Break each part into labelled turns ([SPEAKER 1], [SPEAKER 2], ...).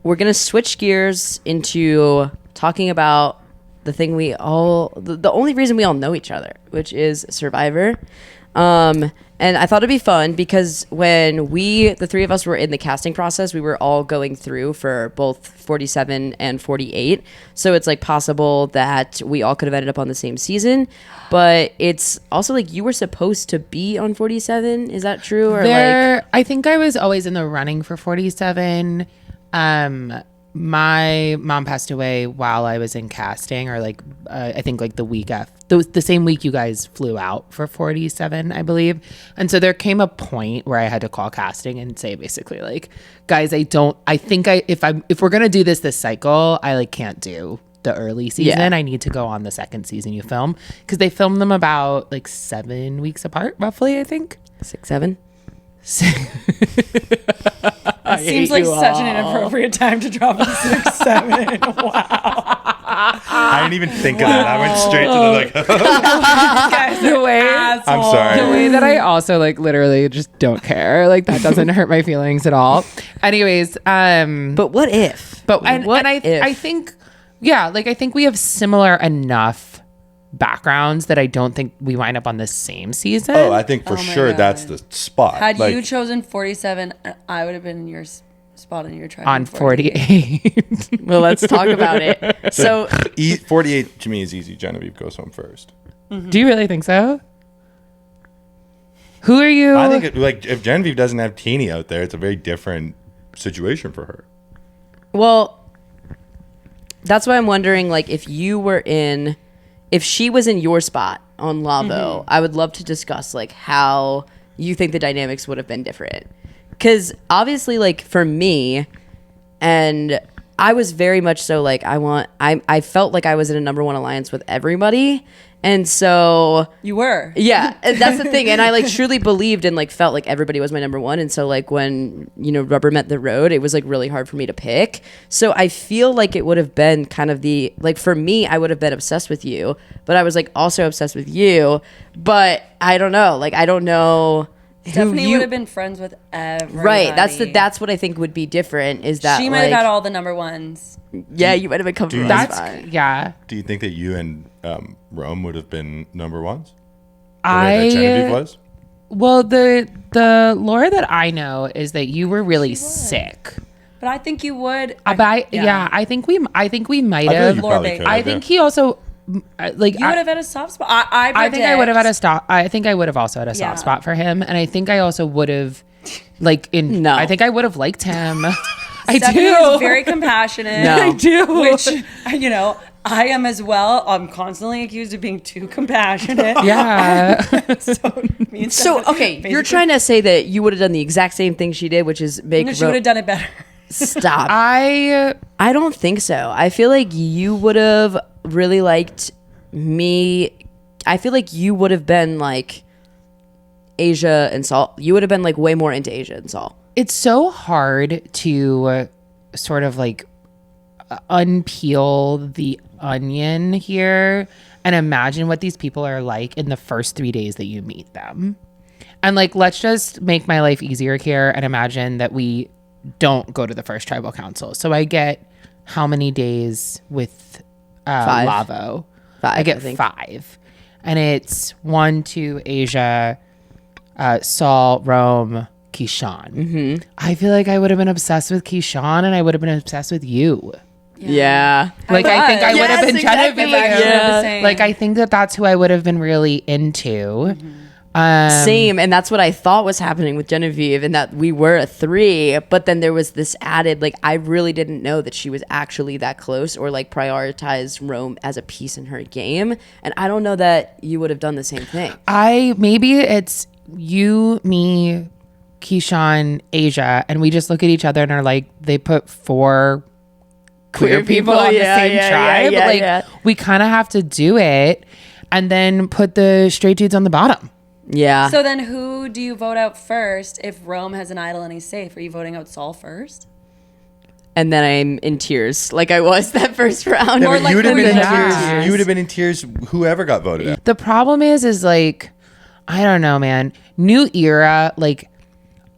[SPEAKER 1] we're going to switch gears into talking about the thing the only reason we all know each other, which is Survivor. And I thought it'd be fun because when the three of us were in the casting process, we were all going through for both 47 and 48. So it's like possible that we all could have ended up on the same season, but it's also like you were supposed to be on 47. Is that true? Or
[SPEAKER 2] I think I was always in the running for 47. My mom passed away while I was in casting, or like I think like the week after, the same week you guys flew out for 47, I believe. And so there came a point where I had to call casting and say basically like, guys, if we're gonna do this cycle, I like can't do the early season. I need to go on the second season you film, because they filmed them about like 7 weeks apart, roughly. I think
[SPEAKER 1] 6, 7.
[SPEAKER 3] It seems like such an inappropriate time to drop a 6, 7. Wow.
[SPEAKER 4] I didn't even think of that. I went straight to the like.
[SPEAKER 2] The way
[SPEAKER 4] I'm sorry.
[SPEAKER 2] The way that I also like literally just don't care. Like that doesn't hurt my feelings at all. Anyways,
[SPEAKER 1] but what if?
[SPEAKER 2] I think, yeah, like I think we have similar enough backgrounds that I don't think we wind up on the same season.
[SPEAKER 4] Oh, I think for sure
[SPEAKER 3] God.
[SPEAKER 4] That's the spot.
[SPEAKER 3] Had you chosen 47, I would have been in your spot in your tribe.
[SPEAKER 2] On 48.
[SPEAKER 1] Well, let's talk about it. So
[SPEAKER 4] 48 to me is easy. Genevieve goes home first.
[SPEAKER 2] Mm-hmm. Do you really think so? Who are you?
[SPEAKER 4] I think like if Genevieve doesn't have Teeny out there, it's a very different situation for her.
[SPEAKER 1] Well, that's why I'm wondering, like, if she was in your spot on Lavo, I would love to discuss like how you think the dynamics would have been different. Because obviously, like for me, and I was very much so like I felt like I was in a number one alliance with everybody. And so
[SPEAKER 3] you were,
[SPEAKER 1] yeah, that's the thing. And I like truly believed and like felt like everybody was my number one. And so like when, rubber met the road, it was like really hard for me to pick. So I feel like it would have been kind of for me, I would have been obsessed with you, but I was like also obsessed with you. But I don't know. Like, I don't know.
[SPEAKER 3] Stephanie would have been friends with everybody.
[SPEAKER 1] Right. That's what I think would be different, is that
[SPEAKER 3] she might have had all the number ones.
[SPEAKER 1] Yeah, you might have been comfortable.
[SPEAKER 2] Yeah.
[SPEAKER 4] Do you think that you and Rome would have been number ones?
[SPEAKER 2] Genevieve
[SPEAKER 4] was?
[SPEAKER 2] Well, the lore that I know is that you were really sick.
[SPEAKER 3] But I think you would.
[SPEAKER 2] I think we might have. I think he also like
[SPEAKER 3] you would have had a soft spot.
[SPEAKER 2] I think I would have had a stop. I think I would have also had a soft spot for him, and I think I also would have I think I would have liked him. I
[SPEAKER 3] Stephanie
[SPEAKER 2] do.
[SPEAKER 3] is very compassionate.
[SPEAKER 1] No.
[SPEAKER 2] I do.
[SPEAKER 3] Which I am as well. I'm constantly accused of being too compassionate.
[SPEAKER 2] Yeah.
[SPEAKER 1] So okay, you're trying to say that you would have done the exact same thing she did, which is make.
[SPEAKER 3] She would have done it better.
[SPEAKER 1] Stop.
[SPEAKER 2] I
[SPEAKER 1] don't think so. I feel like you would have really liked me. I feel like you would have been like Asia and Saul. You would have been like way more into Asia and Saul.
[SPEAKER 2] It's so hard to sort of like unpeel the onion here and imagine what these people are like in the first 3 days that you meet them. And like, let's just make my life easier here and imagine that we don't go to the first tribal council. So I get how many days with
[SPEAKER 1] 5.
[SPEAKER 2] Lavo?
[SPEAKER 1] 5.
[SPEAKER 2] I get 5. And it's 1, 2, Asia, Saul, Rome, Keyshawn.
[SPEAKER 1] Mm-hmm.
[SPEAKER 2] I feel like I would have been obsessed with Keyshawn, and I would have been obsessed with you.
[SPEAKER 1] Yeah.
[SPEAKER 2] Like, I think I would have been
[SPEAKER 1] exactly.
[SPEAKER 2] Genevieve.
[SPEAKER 1] Yeah.
[SPEAKER 2] Like, I think that's who I would have been really into.
[SPEAKER 1] Mm-hmm. Same, and that's what I thought was happening with Genevieve, and that we were a 3, but then there was this added, like, I really didn't know that she was actually that close or like prioritized Rome as a piece in her game, and I don't know that you would have done the same thing.
[SPEAKER 2] Maybe it's you, me, Keyshawn, Asia, and we just look at each other and are like, they put 4 queer people on the same tribe. We kind of have to do it and then put the straight dudes on the bottom.
[SPEAKER 1] Yeah.
[SPEAKER 3] So then who do you vote out first if Rome has an idol and he's safe? Are you voting out Saul first?
[SPEAKER 1] And then I'm in tears like I was that first round.
[SPEAKER 4] Yeah,
[SPEAKER 3] Or
[SPEAKER 4] but
[SPEAKER 3] like
[SPEAKER 4] you would have been in
[SPEAKER 3] tears.
[SPEAKER 4] tears. You would have been in tears whoever got voted out.
[SPEAKER 2] The problem is like, I don't know, man. New era, like,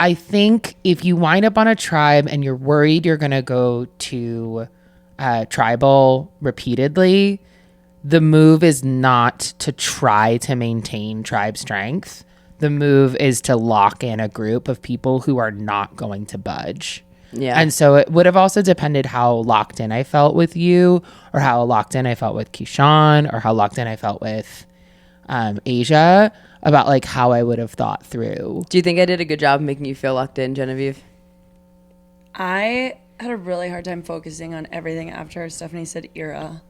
[SPEAKER 2] I think if you wind up on a tribe and you're worried you're going to go to tribal repeatedly, the move is not to try to maintain tribe strength. The move is to lock in a group of people who are not going to budge.
[SPEAKER 1] Yeah.
[SPEAKER 2] And so it would have also depended how locked in I felt with you, or how locked in I felt with Keyshawn, or how locked in I felt with Asia, about like how I would have thought through.
[SPEAKER 1] Do you think I did a good job of making you feel locked in, Genevieve?
[SPEAKER 3] I had a really hard time focusing on everything after Stephanie said era.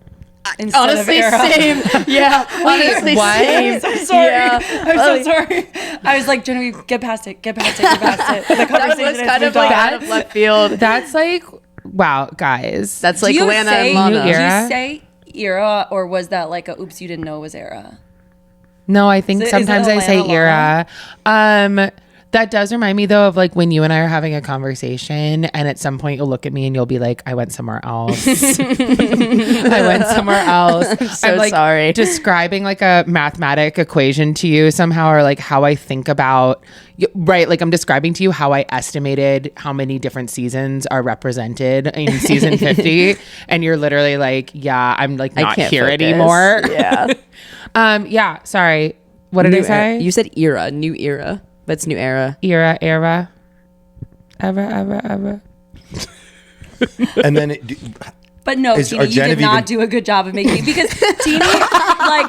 [SPEAKER 1] Honestly, same. Yeah. Honestly,
[SPEAKER 2] what?
[SPEAKER 1] same.
[SPEAKER 3] I'm sorry.
[SPEAKER 1] Yeah.
[SPEAKER 3] I'm so sorry. I was like, Genevieve, get past it. Get past it. Get past it. The
[SPEAKER 1] That
[SPEAKER 3] conversation
[SPEAKER 1] was
[SPEAKER 3] has
[SPEAKER 1] kind of
[SPEAKER 3] moved
[SPEAKER 1] like
[SPEAKER 3] on.
[SPEAKER 1] out of left field.
[SPEAKER 2] That's like, wow, guys.
[SPEAKER 1] That's
[SPEAKER 3] Do
[SPEAKER 1] like
[SPEAKER 3] you
[SPEAKER 1] Lana
[SPEAKER 3] say-
[SPEAKER 1] and Lana.
[SPEAKER 2] New era?
[SPEAKER 3] Do you say era, or was that like a oops, you didn't know it was era?
[SPEAKER 2] No, I think
[SPEAKER 3] Is it
[SPEAKER 2] sometimes I say
[SPEAKER 3] Atlanta
[SPEAKER 2] era. That does remind me though of like when you and I are having a conversation, and at some point you'll look at me and you'll be like, I went somewhere else. I went somewhere else. I'm
[SPEAKER 1] so
[SPEAKER 2] like
[SPEAKER 1] sorry.
[SPEAKER 2] describing like a mathematic equation to you somehow, or like how I think about, right? Like I'm describing to you how I estimated how many different seasons are represented in season 50. And you're literally like, yeah, I'm like not
[SPEAKER 1] can't
[SPEAKER 2] here
[SPEAKER 1] focus.
[SPEAKER 2] anymore.
[SPEAKER 1] Yeah.
[SPEAKER 2] Yeah. Sorry. What did I say?
[SPEAKER 1] You said era, new era, but it's new era.
[SPEAKER 2] Era. Ever.
[SPEAKER 4] And then
[SPEAKER 3] But no,
[SPEAKER 4] Is-
[SPEAKER 3] Teeny,
[SPEAKER 4] are
[SPEAKER 3] you did
[SPEAKER 4] Genevieve
[SPEAKER 3] not
[SPEAKER 4] and-
[SPEAKER 3] do a good job of making it, because Teeny, like,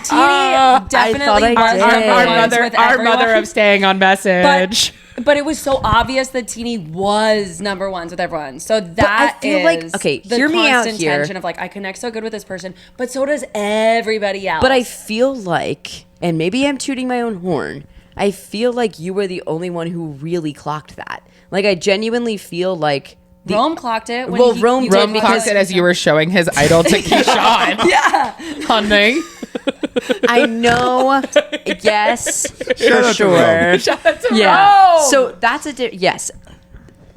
[SPEAKER 3] Teeny definitely
[SPEAKER 1] I
[SPEAKER 3] was
[SPEAKER 1] did.
[SPEAKER 3] number
[SPEAKER 2] our
[SPEAKER 3] ones
[SPEAKER 2] mother,
[SPEAKER 3] with
[SPEAKER 2] our
[SPEAKER 3] everyone.
[SPEAKER 2] mother of staying on message.
[SPEAKER 3] But it was so obvious that Teeny was number ones with everyone. So that
[SPEAKER 1] feel like-
[SPEAKER 3] is
[SPEAKER 1] okay,
[SPEAKER 3] the
[SPEAKER 1] hear me out
[SPEAKER 3] constant
[SPEAKER 1] here.
[SPEAKER 3] tension of like, I connect so good with this person, but so does everybody else.
[SPEAKER 1] But I feel like, and maybe I'm tooting my own horn, I feel like you were the only one who really clocked that. Like, I genuinely feel like
[SPEAKER 3] Rome clocked it. When
[SPEAKER 1] Well, Rome
[SPEAKER 3] you
[SPEAKER 1] did
[SPEAKER 2] Rome
[SPEAKER 3] did
[SPEAKER 2] clocked it as you were showing his idol to Keyshawn.
[SPEAKER 3] Yeah.
[SPEAKER 2] Honey.
[SPEAKER 1] I know, yes,
[SPEAKER 4] Shout
[SPEAKER 1] for
[SPEAKER 4] out to
[SPEAKER 1] sure.
[SPEAKER 4] Rome.
[SPEAKER 1] Yeah.
[SPEAKER 2] Rome.
[SPEAKER 1] So that's yes.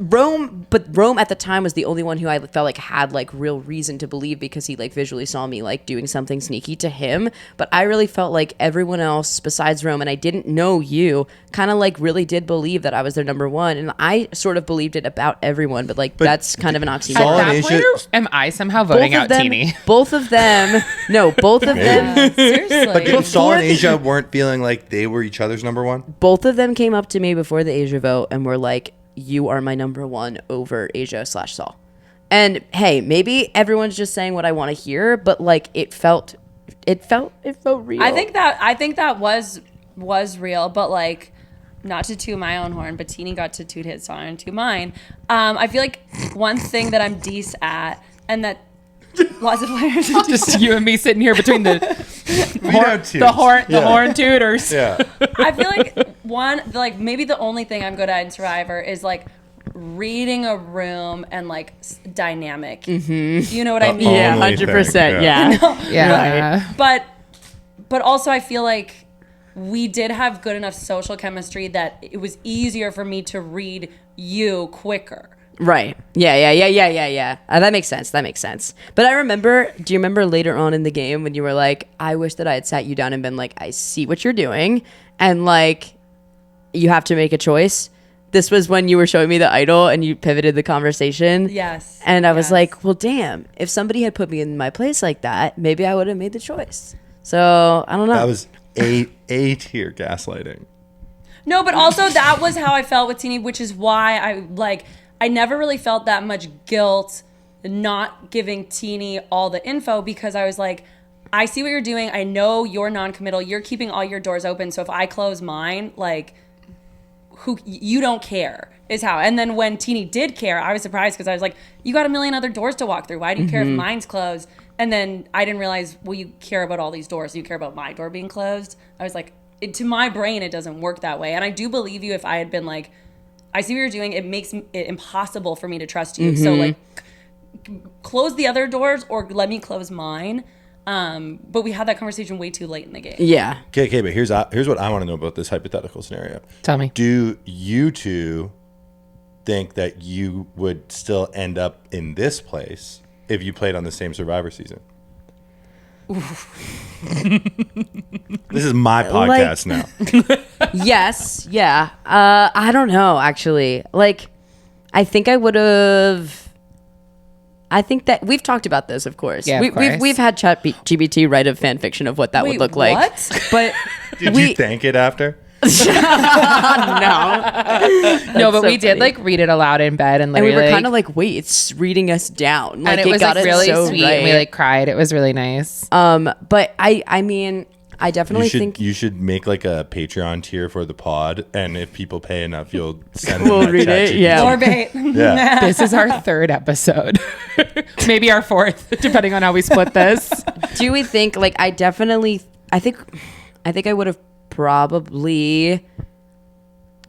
[SPEAKER 1] Rome at the time was the only one who I felt like had like real reason to believe, because he like visually saw me like doing something sneaky to him. But I really felt like everyone else besides Rome, and I didn't know you, kind of like really did believe that I was their number one. And I sort of believed it about everyone, but that's kind of an
[SPEAKER 4] Saul
[SPEAKER 1] oxymoron.
[SPEAKER 4] and
[SPEAKER 2] At that
[SPEAKER 4] Asia-
[SPEAKER 2] point, am I somehow voting out Teeny?
[SPEAKER 1] Both of them, both of them,
[SPEAKER 3] Seriously.
[SPEAKER 4] Saul and Asia weren't feeling like they were each other's number one.
[SPEAKER 1] both of them came up to me before the Asia vote and were like, you are my number one over Asia/Saul. And hey, maybe everyone's just saying what I want to hear, but like it felt real.
[SPEAKER 3] I think that was real, but like, not to toot my own horn, but Teeny got to toot his horn to mine. I feel like one thing that I'm decent at, and that lots of players
[SPEAKER 2] Just you and me sitting here between the
[SPEAKER 4] Yeah.
[SPEAKER 2] horn tutors.
[SPEAKER 4] Yeah.
[SPEAKER 3] I feel like maybe the only thing I'm good at in Survivor is like reading a room and like dynamic. Mm-hmm. You know what I mean?
[SPEAKER 1] yeah,
[SPEAKER 4] Only
[SPEAKER 1] 100%.
[SPEAKER 4] thing,
[SPEAKER 1] Yeah.
[SPEAKER 2] Yeah.
[SPEAKER 3] But also I feel like we did have good enough social chemistry that it was easier for me to read you quicker.
[SPEAKER 1] Right. Yeah. That makes sense. But I remember, do you remember later on in the game when you were like, I wish that I had sat you down and been like, I see what you're doing, and like, you have to make a choice. This was when you were showing me the idol and you pivoted the conversation.
[SPEAKER 3] Yes.
[SPEAKER 1] And I was
[SPEAKER 3] Yes.
[SPEAKER 1] like, well, damn, if somebody had put me in my place like that, maybe I would have made the choice. So I don't know.
[SPEAKER 4] That was a tier gaslighting.
[SPEAKER 3] No, but also that was how I felt with Teeny, which is why I never really felt that much guilt not giving Teeny all the info, because I was like, I see what you're doing. I know you're non-committal. You're keeping all your doors open. So if I close mine, like, you don't care is how. And then when Teeny did care, I was surprised, because I was like, you got a million other doors to walk through. Why do you care if mine's closed? And then I didn't realize, well, you care about all these doors. You care about my door being closed. I was like, to my brain, it doesn't work that way. And I do believe you if I had been like, I see what you're doing. It makes it impossible for me to trust you. So like, close the other doors or let me close mine. But we had that conversation way too late in the game.
[SPEAKER 1] yeah.
[SPEAKER 4] Okay, but here's what I want to know about this hypothetical scenario.
[SPEAKER 2] Tell me.
[SPEAKER 4] Do you two think that you would still end up in this place if you played on the same Survivor season? This is my podcast now.
[SPEAKER 1] Yes. Yeah. I don't know, actually. Like, I think I would have. I think that we've talked about this, of course.
[SPEAKER 2] Yeah, of course.
[SPEAKER 1] We've had ChatGPT write a fan fiction of what that would look like.
[SPEAKER 3] What?
[SPEAKER 1] But
[SPEAKER 4] Did you thank it after?
[SPEAKER 1] no,
[SPEAKER 2] But
[SPEAKER 1] so
[SPEAKER 2] we did
[SPEAKER 1] funny.
[SPEAKER 2] like read it aloud in bed, and
[SPEAKER 1] and we
[SPEAKER 2] literally,
[SPEAKER 1] were kind of like, wait, it's reading us down. Like,
[SPEAKER 2] and it was
[SPEAKER 1] got
[SPEAKER 2] like
[SPEAKER 1] it
[SPEAKER 2] really
[SPEAKER 1] so
[SPEAKER 2] sweet,
[SPEAKER 1] right.
[SPEAKER 2] and we like cried. It was really nice.
[SPEAKER 1] But I mean, I definitely think
[SPEAKER 4] You should make like a Patreon tier for the pod, and if people pay enough, you'll send them
[SPEAKER 1] We'll
[SPEAKER 4] that
[SPEAKER 1] read it,
[SPEAKER 4] ChatGPT.
[SPEAKER 1] yeah.
[SPEAKER 3] Or bait.
[SPEAKER 4] Yeah.
[SPEAKER 2] This is our third episode, maybe our fourth, depending on how we split this.
[SPEAKER 1] do we think like I think I would have probably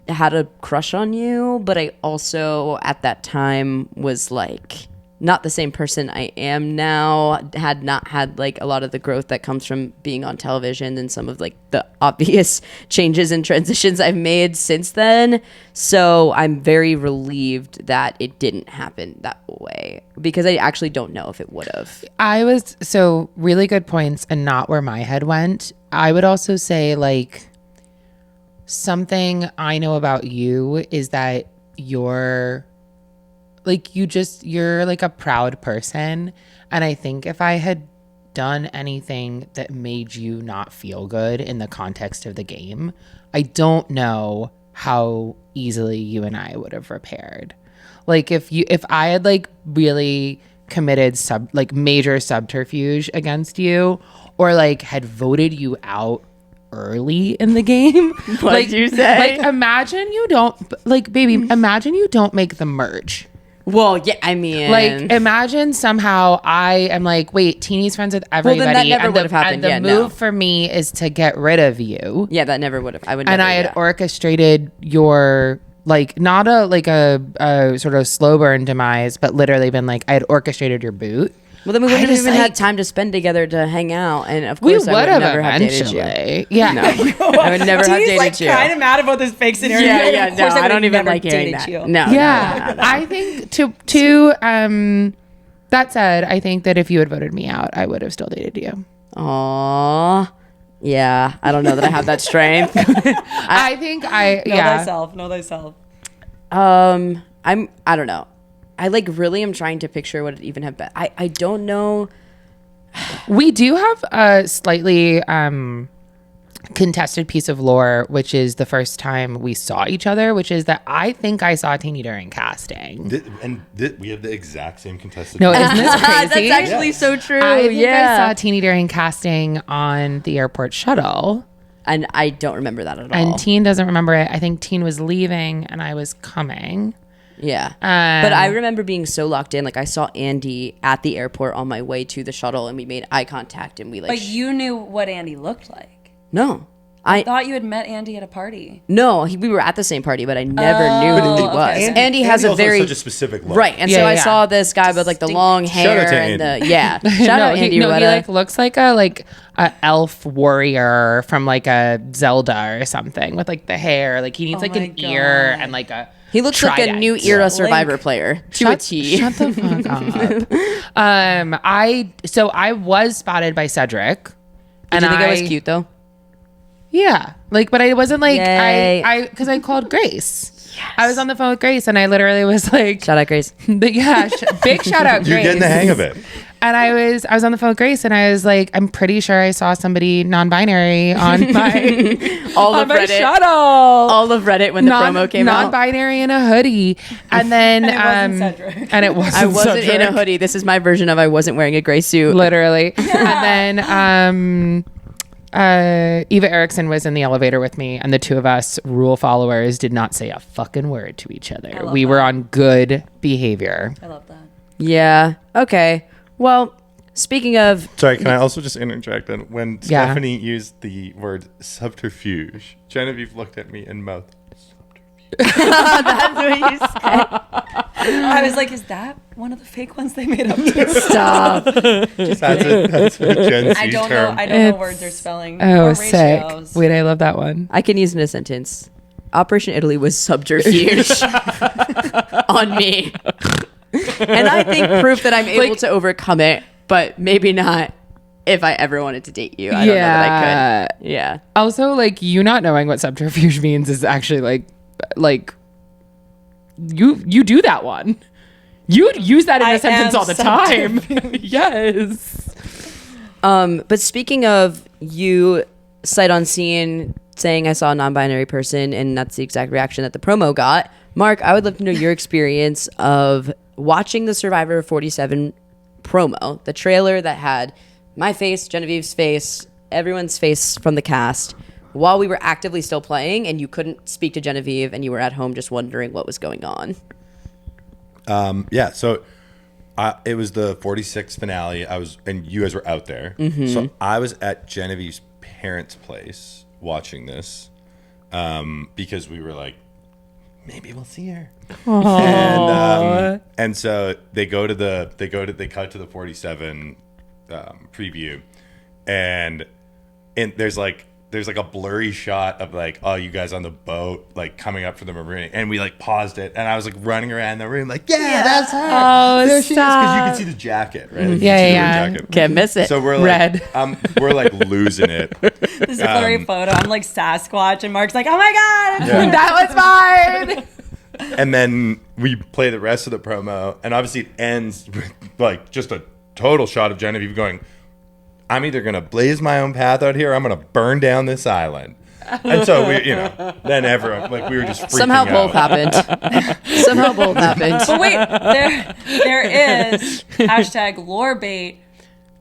[SPEAKER 1] had a crush on you, but I also at that time was like not the same person I am now, had not had like a lot of the growth that comes from being on television and some of like the obvious changes and transitions I've made since then. So I'm very relieved that it didn't happen that way, because I actually don't know if it would have.
[SPEAKER 2] So really good points, and not where my head went. I would also say like something I know about you is that you're like a proud person. And I think if I had done anything that made you not feel good in the context of the game, I don't know how easily you and I would have repaired. Like if I had like really committed major subterfuge against you, or like had voted you out early in the game.
[SPEAKER 1] What'd you say?
[SPEAKER 2] Like imagine you don't make the merge.
[SPEAKER 1] Well, yeah, I mean,
[SPEAKER 2] Like imagine somehow I am like, wait, Teeny's friends with everybody.
[SPEAKER 1] that never
[SPEAKER 2] and
[SPEAKER 1] would have happened.
[SPEAKER 2] And the
[SPEAKER 1] Yeah,
[SPEAKER 2] move for me is to get rid of you.
[SPEAKER 1] yeah, that never would have. I would.
[SPEAKER 2] And
[SPEAKER 1] never,
[SPEAKER 2] I had
[SPEAKER 1] yeah.
[SPEAKER 2] orchestrated your like not a sort of slow burn demise, but literally been like I had orchestrated your boot.
[SPEAKER 1] Well, then we wouldn't
[SPEAKER 2] I
[SPEAKER 1] have
[SPEAKER 2] just,
[SPEAKER 1] even
[SPEAKER 2] like-
[SPEAKER 1] had time to spend together to hang out, and of
[SPEAKER 2] We
[SPEAKER 1] course, I
[SPEAKER 2] would
[SPEAKER 1] would
[SPEAKER 2] have
[SPEAKER 1] never have dated you.
[SPEAKER 2] eventually. Yeah.
[SPEAKER 1] No, I would never have
[SPEAKER 3] Teeny's
[SPEAKER 1] dated
[SPEAKER 3] like
[SPEAKER 1] you.
[SPEAKER 3] kind of mad about this fake scenario.
[SPEAKER 1] Yeah,
[SPEAKER 3] And
[SPEAKER 1] yeah,
[SPEAKER 3] of
[SPEAKER 1] no,
[SPEAKER 3] course
[SPEAKER 1] I
[SPEAKER 3] would
[SPEAKER 1] don't even
[SPEAKER 3] never
[SPEAKER 1] like hearing
[SPEAKER 3] dated
[SPEAKER 1] that.
[SPEAKER 3] you.
[SPEAKER 1] No,
[SPEAKER 2] Yeah. I think that said, I think that if you had voted me out, I would have still dated you.
[SPEAKER 1] Aww. Yeah, I don't know that I have that strength.
[SPEAKER 2] I think
[SPEAKER 3] Know thyself.
[SPEAKER 1] I don't know. I like really am trying to picture what it even have been. I don't know.
[SPEAKER 2] We do have a slightly contested piece of lore, which is the first time we saw each other, which is that I think I saw Teeny during casting.
[SPEAKER 4] We have the exact same contested.
[SPEAKER 2] No, isn't this crazy?
[SPEAKER 1] That's actually so true.
[SPEAKER 2] I think
[SPEAKER 1] yeah.
[SPEAKER 2] I saw Teeny during casting on the airport shuttle.
[SPEAKER 1] And I don't remember that at all.
[SPEAKER 2] And Teen doesn't remember it. I think Teen was leaving and I was coming.
[SPEAKER 1] Yeah. But I remember being so locked in. Like, I saw Andy at the airport on my way to the shuttle, and we made eye contact, and we like.
[SPEAKER 3] But you knew what Andy looked like.
[SPEAKER 1] No.
[SPEAKER 3] I thought you had met Andy at a party.
[SPEAKER 1] No, we were at the same party, but I never knew who he was.
[SPEAKER 3] okay.
[SPEAKER 1] Andy has a
[SPEAKER 4] also
[SPEAKER 1] very
[SPEAKER 4] such a specific look.
[SPEAKER 1] right, and so
[SPEAKER 2] Yeah,
[SPEAKER 1] I
[SPEAKER 2] yeah.
[SPEAKER 1] saw this guy with like the long hair
[SPEAKER 4] out to
[SPEAKER 1] and
[SPEAKER 4] Andy.
[SPEAKER 1] the shout out Andy
[SPEAKER 2] he
[SPEAKER 1] Retta.
[SPEAKER 2] like looks like a elf warrior from like a Zelda or something with like the hair. Like he needs like
[SPEAKER 3] my
[SPEAKER 2] an ear
[SPEAKER 3] God.
[SPEAKER 2] and like a.
[SPEAKER 1] He looks like a
[SPEAKER 2] trident.
[SPEAKER 1] new era Survivor player to a T.
[SPEAKER 2] Shut the fuck up. I was spotted by Cedric.
[SPEAKER 1] Did
[SPEAKER 2] And
[SPEAKER 1] you think I was cute though?
[SPEAKER 2] Yeah. Like, but I wasn't like,
[SPEAKER 1] Yay.
[SPEAKER 2] because I called Grace. Yes. I was on the phone with Grace and I literally was like,
[SPEAKER 1] Shout out Grace.
[SPEAKER 2] but yeah, big shout out Grace.
[SPEAKER 4] You're getting the hang of it.
[SPEAKER 2] And I was on the phone with Grace and I was like, I'm pretty sure I saw somebody non-binary on my
[SPEAKER 1] All
[SPEAKER 2] on
[SPEAKER 1] of
[SPEAKER 2] my
[SPEAKER 1] Reddit.
[SPEAKER 2] shuttle.
[SPEAKER 1] All of Reddit when the promo came out.
[SPEAKER 2] Non-binary in a hoodie. And then
[SPEAKER 3] And it wasn't Cedric.
[SPEAKER 2] And it wasn't
[SPEAKER 1] I wasn't in a
[SPEAKER 2] Cedric.
[SPEAKER 1] hoodie. This is my version of I wasn't wearing a gray suit.
[SPEAKER 2] Literally. And then Eva Erickson was in the elevator with me, and the two of us rule followers did not say a fucking word to each other. We were on good behavior.
[SPEAKER 3] I love that.
[SPEAKER 1] Yeah. Okay. Well, speaking of
[SPEAKER 4] Sorry, can I also just interject? And when
[SPEAKER 2] Yeah.
[SPEAKER 4] Stephanie used the word subterfuge, Genevieve looked at me and mouthed,
[SPEAKER 1] that's what you said.
[SPEAKER 3] I was like, is that one of the fake ones they made up too?
[SPEAKER 1] Stop.
[SPEAKER 4] that's a Gen Z
[SPEAKER 3] I don't
[SPEAKER 4] term.
[SPEAKER 3] know. I don't know words or spelling.
[SPEAKER 2] Oh,
[SPEAKER 3] or
[SPEAKER 2] sick.
[SPEAKER 3] ratios.
[SPEAKER 2] Wait, I love that one.
[SPEAKER 1] I can use it in a sentence. Operation Italy was subterfuge on me. And I think proof that I'm able to overcome it, but maybe not if I ever wanted to date you. I don't know that I could. Yeah.
[SPEAKER 2] Also, like, you not knowing what subterfuge means is actually like you do that one. You use that in a sentence all the time. Yes.
[SPEAKER 1] But speaking of you sight unseen saying I saw a non-binary person and that's the exact reaction that the promo got, Mark, I would love to know your experience of watching the Survivor 47 promo, the trailer that had my face, Genevieve's face, everyone's face from the cast, while we were actively still playing and you couldn't speak to Genevieve and you were at home just wondering what was going on.
[SPEAKER 4] Yeah, so it was the 46th finale. And you guys were out there. Mm-hmm. So I was at Genevieve's parents' place watching this because we were like, maybe we'll see her. And so they cut to the 47 preview, and there's like a blurry shot of like all you guys on the boat like coming up from the marine, and we like paused it, and I was like running around the room like, yeah. That's her.
[SPEAKER 2] Oh,
[SPEAKER 4] there she is, because you can see the jacket, right? Like,
[SPEAKER 2] Yeah.
[SPEAKER 1] Can't miss it.
[SPEAKER 4] So we're like,
[SPEAKER 2] Red.
[SPEAKER 4] We're like losing it.
[SPEAKER 3] This is a blurry photo. I'm like Sasquatch, and Mark's like, oh my God.
[SPEAKER 4] Yeah.
[SPEAKER 2] That was mine.
[SPEAKER 4] And then we play the rest of the promo, and obviously it ends with like just a total shot of Genevieve going, I'm either going to blaze my own path out here, or I'm going to burn down this island. And so we, then everyone, like, we were just freaking
[SPEAKER 1] Somehow
[SPEAKER 4] out.
[SPEAKER 1] both happened. Somehow both happened.
[SPEAKER 3] But wait, there is hashtag lore bait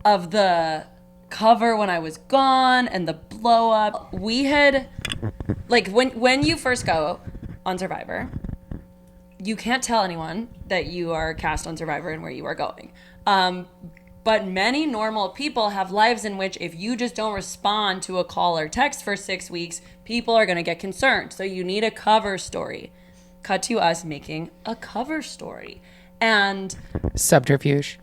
[SPEAKER 3] of the cover when I was gone and the blow up. We had, like, when you first go on Survivor, you can't tell anyone that you are cast on Survivor and where you are going. But many normal people have lives in which if you just don't respond to a call or text for 6 weeks, people are going to get concerned. So you need a cover story. Cut to us making a cover story. And
[SPEAKER 2] Subterfuge.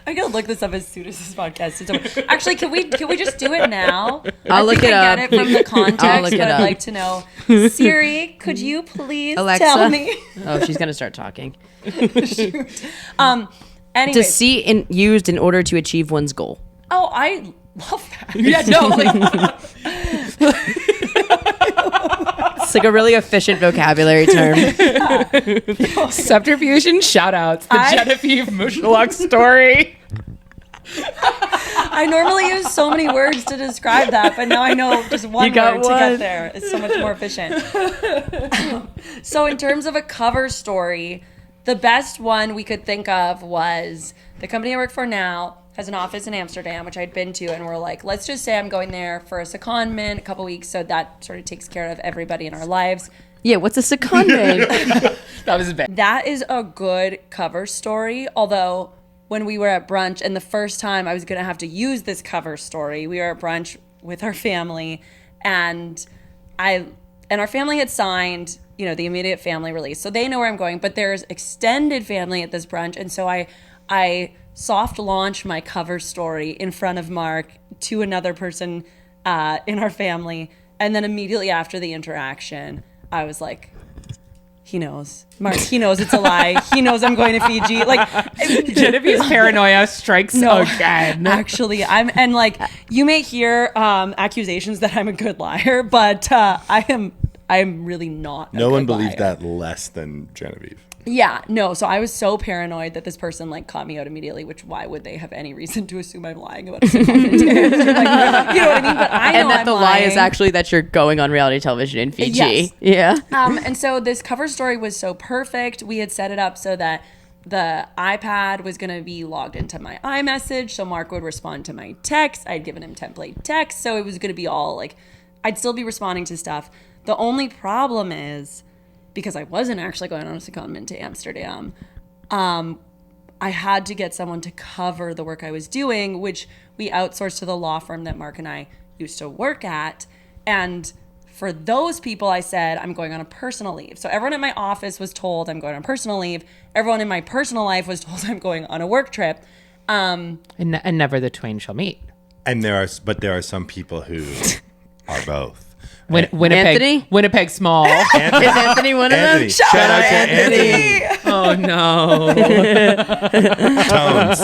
[SPEAKER 3] I'm going to look this up as soon as this podcast is over. Actually, can we just do it now?
[SPEAKER 1] I'll look it up.
[SPEAKER 3] I get it from the context,
[SPEAKER 1] look
[SPEAKER 3] but
[SPEAKER 1] it
[SPEAKER 3] I'd
[SPEAKER 1] up.
[SPEAKER 3] like to know. Siri, could you please
[SPEAKER 1] Alexa?
[SPEAKER 3] tell me?
[SPEAKER 1] Oh, she's going to start talking.
[SPEAKER 3] Anyway.
[SPEAKER 1] To see used in order to achieve one's goal.
[SPEAKER 3] Oh, I love that.
[SPEAKER 2] Yeah, no. Like,
[SPEAKER 1] It's like a really efficient vocabulary term.
[SPEAKER 2] subterfuge and shout outs. The Genevieve Mushalock story.
[SPEAKER 3] I normally use so many words to describe that, but now I know just one word to get there. It's so much more efficient. So in terms of a cover story, the best one we could think of was the company I work for now has an office in Amsterdam, which I'd been to, and we're like, let's just say I'm going there for a secondment, a couple weeks, so that sort of takes care of everybody in our lives.
[SPEAKER 1] Yeah, what's a secondment?
[SPEAKER 2] That was bad.
[SPEAKER 3] That is a good cover story, although when we were at brunch, and the first time I was going to have to use this cover story, we were at brunch with our family, and our family had signed, the immediate family release, so they know where I'm going, but there's extended family at this brunch, and so I soft launch my cover story in front of Mark to another person in our family, and then immediately after the interaction, I was like, he knows. Mark, he knows it's a lie. He knows I'm going to Fiji. Like,
[SPEAKER 2] Genevieve's paranoia strikes again.
[SPEAKER 3] Actually, you may hear accusations that I'm a good liar, but I am really not.
[SPEAKER 4] No one
[SPEAKER 3] believed
[SPEAKER 4] believed that less than Genevieve.
[SPEAKER 3] Yeah, no. So I was so paranoid that this person caught me out immediately. Which why would they have any reason to assume I'm lying about a comment? You know what I mean? But I know
[SPEAKER 1] And that
[SPEAKER 3] I'm
[SPEAKER 1] the lie
[SPEAKER 3] lying.
[SPEAKER 1] is actually that you're going on reality television in Fiji.
[SPEAKER 3] Yes.
[SPEAKER 1] Yeah.
[SPEAKER 3] And so this cover story was so perfect. We had set it up so that the iPad was going to be logged into my iMessage, so Mark would respond to my text. I'd given him template text, so it was going to be all I'd still be responding to stuff. The only problem is, because I wasn't actually going on a secondment to Amsterdam, I had to get someone to cover the work I was doing, which we outsourced to the law firm that Mark and I used to work at. And for those people, I said, I'm going on a personal leave. So everyone in my office was told I'm going on personal leave. Everyone in my personal life was told I'm going on a work trip.
[SPEAKER 2] And never the twain shall meet.
[SPEAKER 4] And there are some people who are both.
[SPEAKER 2] Winnipeg,
[SPEAKER 1] Anthony?
[SPEAKER 2] Winnipeg small.
[SPEAKER 1] Is Anthony one of them?
[SPEAKER 4] Shout out to Anthony.
[SPEAKER 2] Oh no.
[SPEAKER 4] Tones.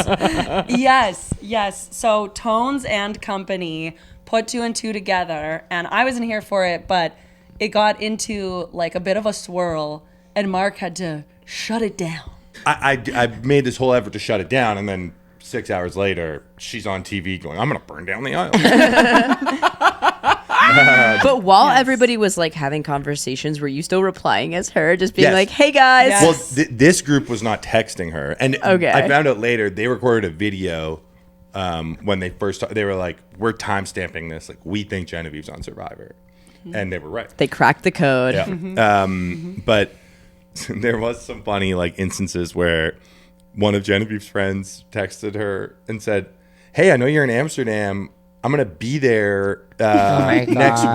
[SPEAKER 3] Yes. So Tones and Company put 2 and 2 together, and I wasn't here for it, but it got into like a bit of a swirl, and Mark had to shut it down.
[SPEAKER 4] I made this whole effort to shut it down, and then 6 hours later, she's on TV going, "I'm gonna burn down the aisle."
[SPEAKER 1] But while everybody was like having conversations, were you still replying as her, just being
[SPEAKER 4] Yes.
[SPEAKER 1] like, "Hey guys"?
[SPEAKER 3] Yes.
[SPEAKER 4] Well, this group was not texting her, and
[SPEAKER 1] Okay.
[SPEAKER 4] I found out later they recorded a video when they first. They were like, "We're time stamping this. Like, we think Genevieve's on Survivor," and they were right.
[SPEAKER 1] They cracked the code.
[SPEAKER 4] Yeah. But there was some funny like instances where one of Genevieve's friends texted her and said, "Hey, I know you're in Amsterdam. I'm gonna be there
[SPEAKER 2] my
[SPEAKER 4] next
[SPEAKER 2] God.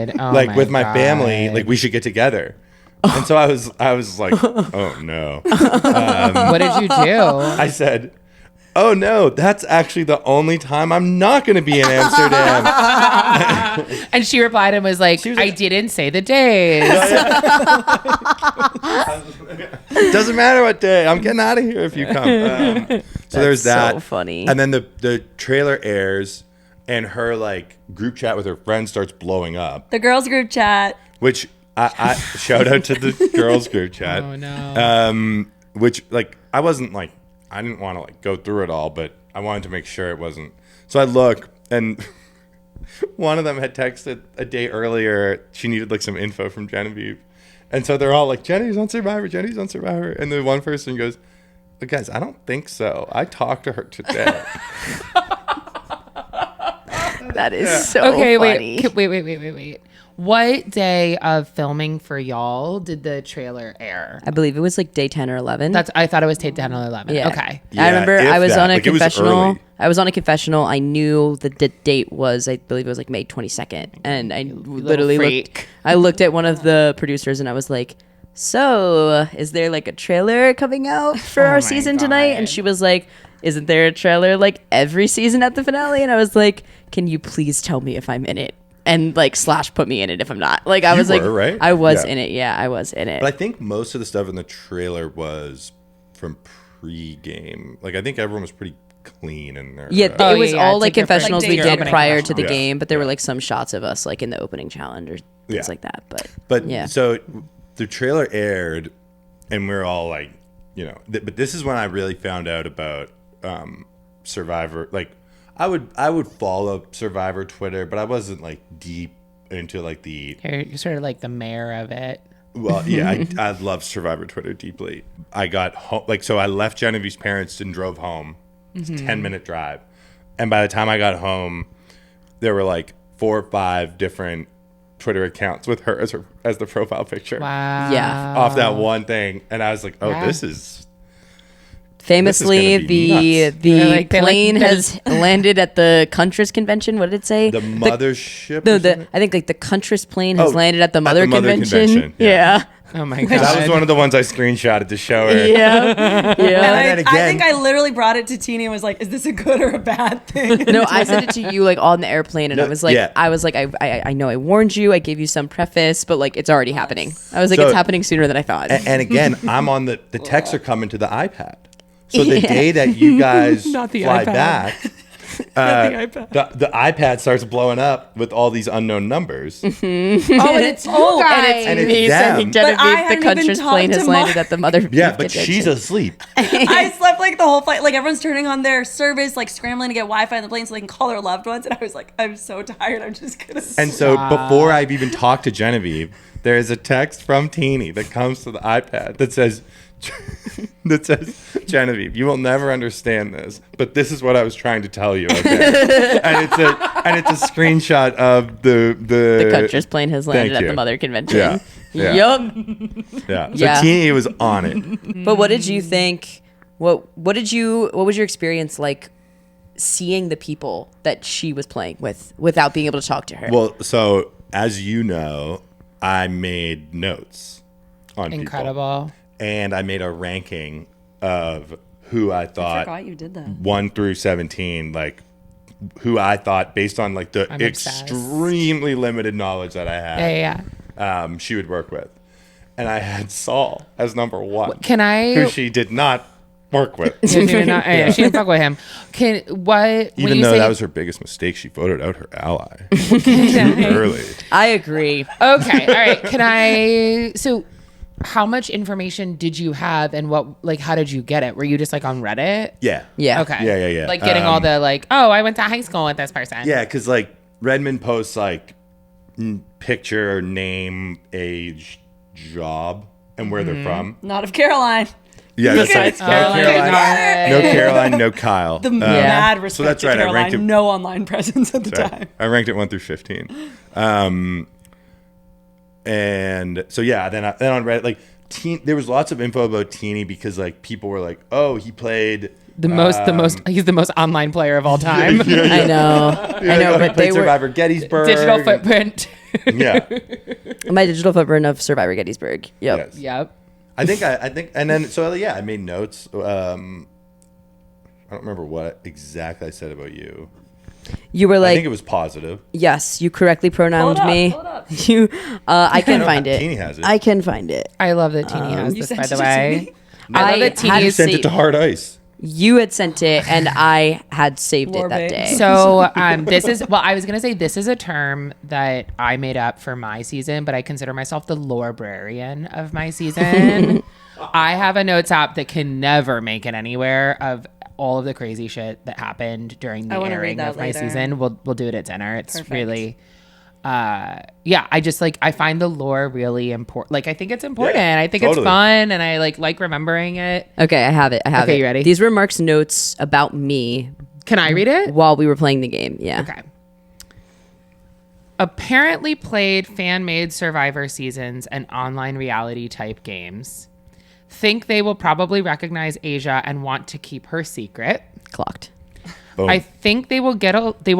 [SPEAKER 4] week,
[SPEAKER 2] Oh
[SPEAKER 4] like
[SPEAKER 2] my
[SPEAKER 4] with my
[SPEAKER 2] God.
[SPEAKER 4] family. Like we should get together." And so I was like, "Oh no."
[SPEAKER 2] What did you do?
[SPEAKER 4] I said, "Oh no, that's actually the only time I'm not gonna be in Amsterdam."
[SPEAKER 2] And she replied and was like,
[SPEAKER 4] was
[SPEAKER 2] I
[SPEAKER 4] like-
[SPEAKER 2] didn't say the days.
[SPEAKER 4] Doesn't matter what day. I'm getting out of here if you come. So there's that.
[SPEAKER 1] so funny.
[SPEAKER 4] And then the trailer airs, and her like group chat with her friends starts blowing up.
[SPEAKER 3] The girls group chat.
[SPEAKER 4] Which I shout out to the girls group chat.
[SPEAKER 2] Oh no.
[SPEAKER 4] Which like I wasn't like I didn't want to like go through it all, but I wanted to make sure it wasn't. So I look, and one of them had texted a day earlier. She needed like some info from Genevieve, and so they're all like, "Jenny's on Survivor. Jenny's on Survivor." And the one person goes, "But guys, I don't think so. I talked to her today."
[SPEAKER 1] That is so
[SPEAKER 2] Okay,
[SPEAKER 1] funny.
[SPEAKER 2] wait. What day of filming for y'all did the trailer air?
[SPEAKER 1] I believe it was like day 10 or 11.
[SPEAKER 2] I thought it was 10 or 11.
[SPEAKER 1] Yeah.
[SPEAKER 2] Okay.
[SPEAKER 1] I remember
[SPEAKER 4] if
[SPEAKER 1] I was
[SPEAKER 4] that.
[SPEAKER 1] on a
[SPEAKER 4] Like, it was
[SPEAKER 1] confessional.
[SPEAKER 4] early.
[SPEAKER 1] I was on a confessional. I knew the date was, I believe it was like May 22nd. And I literally
[SPEAKER 2] freak.
[SPEAKER 1] looked at one of the producers and I was like, "So is there like a trailer coming out for
[SPEAKER 2] Oh
[SPEAKER 1] our
[SPEAKER 2] my
[SPEAKER 1] season tonight?"
[SPEAKER 2] God.
[SPEAKER 1] And she was like, "Isn't there a trailer like every season at the finale?" And I was like, "Can you please tell me if I'm in it?" And like / put me in it if I'm not. Like I
[SPEAKER 4] You
[SPEAKER 1] was like,
[SPEAKER 4] were, right?
[SPEAKER 1] I was
[SPEAKER 4] Yeah.
[SPEAKER 1] in it. Yeah, I was in it.
[SPEAKER 4] But I think most of the stuff in the trailer was from pre-game. Like I think everyone was pretty clean in there.
[SPEAKER 1] Yeah,
[SPEAKER 2] Oh,
[SPEAKER 1] it was
[SPEAKER 2] yeah,
[SPEAKER 1] all
[SPEAKER 2] it's
[SPEAKER 1] like
[SPEAKER 2] like your first-
[SPEAKER 1] confessionals
[SPEAKER 3] like
[SPEAKER 1] we
[SPEAKER 3] day
[SPEAKER 1] did
[SPEAKER 3] opening
[SPEAKER 1] prior to the
[SPEAKER 4] confessional.
[SPEAKER 1] game, but there were
[SPEAKER 4] Yeah.
[SPEAKER 1] like some shots of us like in the opening challenge or things
[SPEAKER 4] Yeah.
[SPEAKER 1] like that.
[SPEAKER 4] But
[SPEAKER 1] yeah,
[SPEAKER 4] so the trailer aired, and we are all like, you know, but this is when I really found out about Survivor. Like, I would follow Survivor Twitter, but I wasn't like deep into like the.
[SPEAKER 2] You're sort of like the mayor of it.
[SPEAKER 4] Well, yeah, I love Survivor Twitter deeply. I got home, like, so I left Genevieve's parents and drove home. It's a 10-minute drive, and by the time I got home, there were like 4 or 5 different Twitter accounts with her as the profile picture.
[SPEAKER 2] Wow.
[SPEAKER 1] Yeah.
[SPEAKER 4] Off that one thing, and I was like, "Oh,
[SPEAKER 2] Yeah.
[SPEAKER 4] this is
[SPEAKER 1] famously
[SPEAKER 4] gonna be nuts.
[SPEAKER 1] the
[SPEAKER 2] They're like-
[SPEAKER 1] plane
[SPEAKER 2] there's-
[SPEAKER 1] has landed at the Cuntras convention. What did it say?
[SPEAKER 4] the mothership."
[SPEAKER 1] No,
[SPEAKER 4] or something?
[SPEAKER 1] I think like the Cuntras plane has
[SPEAKER 4] Oh,
[SPEAKER 1] landed at the
[SPEAKER 4] at
[SPEAKER 1] Mother
[SPEAKER 4] the Mother
[SPEAKER 1] convention.
[SPEAKER 4] convention,
[SPEAKER 1] Yeah.
[SPEAKER 4] yeah.
[SPEAKER 2] Oh my god.
[SPEAKER 4] That was one of the ones I screenshotted to show her.
[SPEAKER 1] Yeah.
[SPEAKER 3] And
[SPEAKER 1] Yeah.
[SPEAKER 4] then
[SPEAKER 3] I
[SPEAKER 4] again-
[SPEAKER 3] think I literally brought it to Tina and was like, "Is this a good or a bad thing?"
[SPEAKER 1] No, I sent it to you like on the airplane, and
[SPEAKER 4] No,
[SPEAKER 1] I was like,
[SPEAKER 4] yeah.
[SPEAKER 1] I know I warned you, I gave you some preface, but like it's already happening. I was like,
[SPEAKER 4] So-
[SPEAKER 1] it's happening sooner than I thought.
[SPEAKER 4] And again, I'm on the texts are coming to the iPad. So the day that you guys
[SPEAKER 2] Not the
[SPEAKER 4] fly
[SPEAKER 2] iPad.
[SPEAKER 4] back, the iPad starts blowing up with all these unknown numbers.
[SPEAKER 2] Oh, and it's you guys.
[SPEAKER 4] And it's
[SPEAKER 1] me
[SPEAKER 4] them.
[SPEAKER 1] sending
[SPEAKER 3] But I
[SPEAKER 1] Genevieve the
[SPEAKER 3] hadn't even
[SPEAKER 1] Cuntras
[SPEAKER 3] talked
[SPEAKER 1] plane
[SPEAKER 3] to
[SPEAKER 1] has
[SPEAKER 3] Mark.
[SPEAKER 1] landed at the Mother.
[SPEAKER 4] Yeah, but
[SPEAKER 1] convention.
[SPEAKER 4] she's asleep.
[SPEAKER 3] I slept like the whole flight. Like everyone's turning on their service, like scrambling to get Wi-Fi on the plane so they can call their loved ones. And I was like, I'm so tired. I'm just gonna.
[SPEAKER 4] And so before I've even talked to Genevieve, there is a text from Teeny that comes to the iPad that says, Genevieve, you will never understand this, but this is what I was trying to tell you. Okay? and it's a screenshot of the
[SPEAKER 1] Cuntras plane has landed
[SPEAKER 4] Thank
[SPEAKER 1] at
[SPEAKER 4] you.
[SPEAKER 1] the Mother convention.
[SPEAKER 4] Yeah. Yeah.
[SPEAKER 1] Yup.
[SPEAKER 4] Yeah. So
[SPEAKER 1] Yeah.
[SPEAKER 4] Teeny was on it.
[SPEAKER 1] But what did you think? What was your experience like seeing the people that she was playing with without being able to talk to her?
[SPEAKER 4] Well, so as you know, I made notes on people.
[SPEAKER 2] Incredible.
[SPEAKER 4] And I made a ranking of who I
[SPEAKER 3] I
[SPEAKER 4] thought
[SPEAKER 3] forgot you did that.
[SPEAKER 4] 1 through 17, like who I thought based on like the
[SPEAKER 2] I'm obsessed.
[SPEAKER 4] extremely limited knowledge that I had,
[SPEAKER 2] Yeah.
[SPEAKER 4] she would work with. and I had Saul as number 1.
[SPEAKER 2] Can I?
[SPEAKER 4] Who she did not work with.
[SPEAKER 2] She didn't fuck with him.
[SPEAKER 4] Even though that was her biggest mistake, she voted out her ally too early.
[SPEAKER 1] I agree.
[SPEAKER 2] Okay, all right. Can I? So, how much information did you have, and how did you get it? Were you just like on Reddit?
[SPEAKER 4] Yeah.
[SPEAKER 1] Yeah.
[SPEAKER 2] Okay.
[SPEAKER 4] Yeah.
[SPEAKER 2] Like getting all the I went to high school with this person.
[SPEAKER 4] Yeah, because like Redmond posts like picture, name, age, job, and where they're from.
[SPEAKER 3] Not of Caroline.
[SPEAKER 4] Yeah, that's right. No Caroline, no Kyle.
[SPEAKER 3] The mad respect
[SPEAKER 4] so that's
[SPEAKER 3] to
[SPEAKER 4] right.
[SPEAKER 3] Caroline.
[SPEAKER 4] I ranked it,
[SPEAKER 3] no online presence at the time.
[SPEAKER 4] I ranked it 1 through 15. And so yeah, then on Reddit, like there was lots of info about Teeny because like people were like, oh, he played
[SPEAKER 2] he's the most online player of all time.
[SPEAKER 1] I know, but they were
[SPEAKER 4] Survivor Gettysburg.
[SPEAKER 2] Digital footprint.
[SPEAKER 4] Yeah.
[SPEAKER 1] my digital footprint of Survivor Gettysburg. Yep.
[SPEAKER 4] Yes.
[SPEAKER 2] Yep.
[SPEAKER 4] I think, and then I made notes. I don't remember what exactly I said about you.
[SPEAKER 1] You were
[SPEAKER 4] I
[SPEAKER 1] like,
[SPEAKER 4] think it was positive.
[SPEAKER 1] yes, you correctly pronounced me.
[SPEAKER 3] Pull it up.
[SPEAKER 1] You, I can find it.
[SPEAKER 4] Teeny has it.
[SPEAKER 1] I can find it.
[SPEAKER 2] I love that Teeny has
[SPEAKER 3] You
[SPEAKER 2] this,
[SPEAKER 3] sent
[SPEAKER 2] by the
[SPEAKER 3] it to
[SPEAKER 2] way.
[SPEAKER 3] me?
[SPEAKER 2] I love that
[SPEAKER 1] had
[SPEAKER 2] Teeny
[SPEAKER 4] You
[SPEAKER 2] is
[SPEAKER 4] sent it to Hard Ice.
[SPEAKER 1] You had sent it, and I had saved it
[SPEAKER 3] War
[SPEAKER 1] that
[SPEAKER 3] bait.
[SPEAKER 1] day.
[SPEAKER 2] So I was going to say this is a term that I made up for my season, but I consider myself the librarian of my season. I have a notes app that can never make it anywhere of all of the crazy shit that happened during the
[SPEAKER 3] I wanna read
[SPEAKER 2] airing
[SPEAKER 3] that
[SPEAKER 2] of my
[SPEAKER 3] later.
[SPEAKER 2] season. We'll do it at dinner. It's
[SPEAKER 3] Perfect.
[SPEAKER 2] really I just I find the lore really important. Like I think it's important.
[SPEAKER 4] Yeah,
[SPEAKER 2] I think
[SPEAKER 4] totally.
[SPEAKER 2] it's fun and I like remembering it.
[SPEAKER 1] Okay, I have it.
[SPEAKER 2] Okay, you ready?
[SPEAKER 1] These were Mark's notes about me
[SPEAKER 2] Can I read it?
[SPEAKER 1] while we were playing the game. Yeah.
[SPEAKER 2] Okay. Apparently played fan-made Survivor seasons and online reality type games. Think they will probably recognize Asia and want to keep her secret.
[SPEAKER 1] Clocked.
[SPEAKER 4] Boom.
[SPEAKER 2] I think they will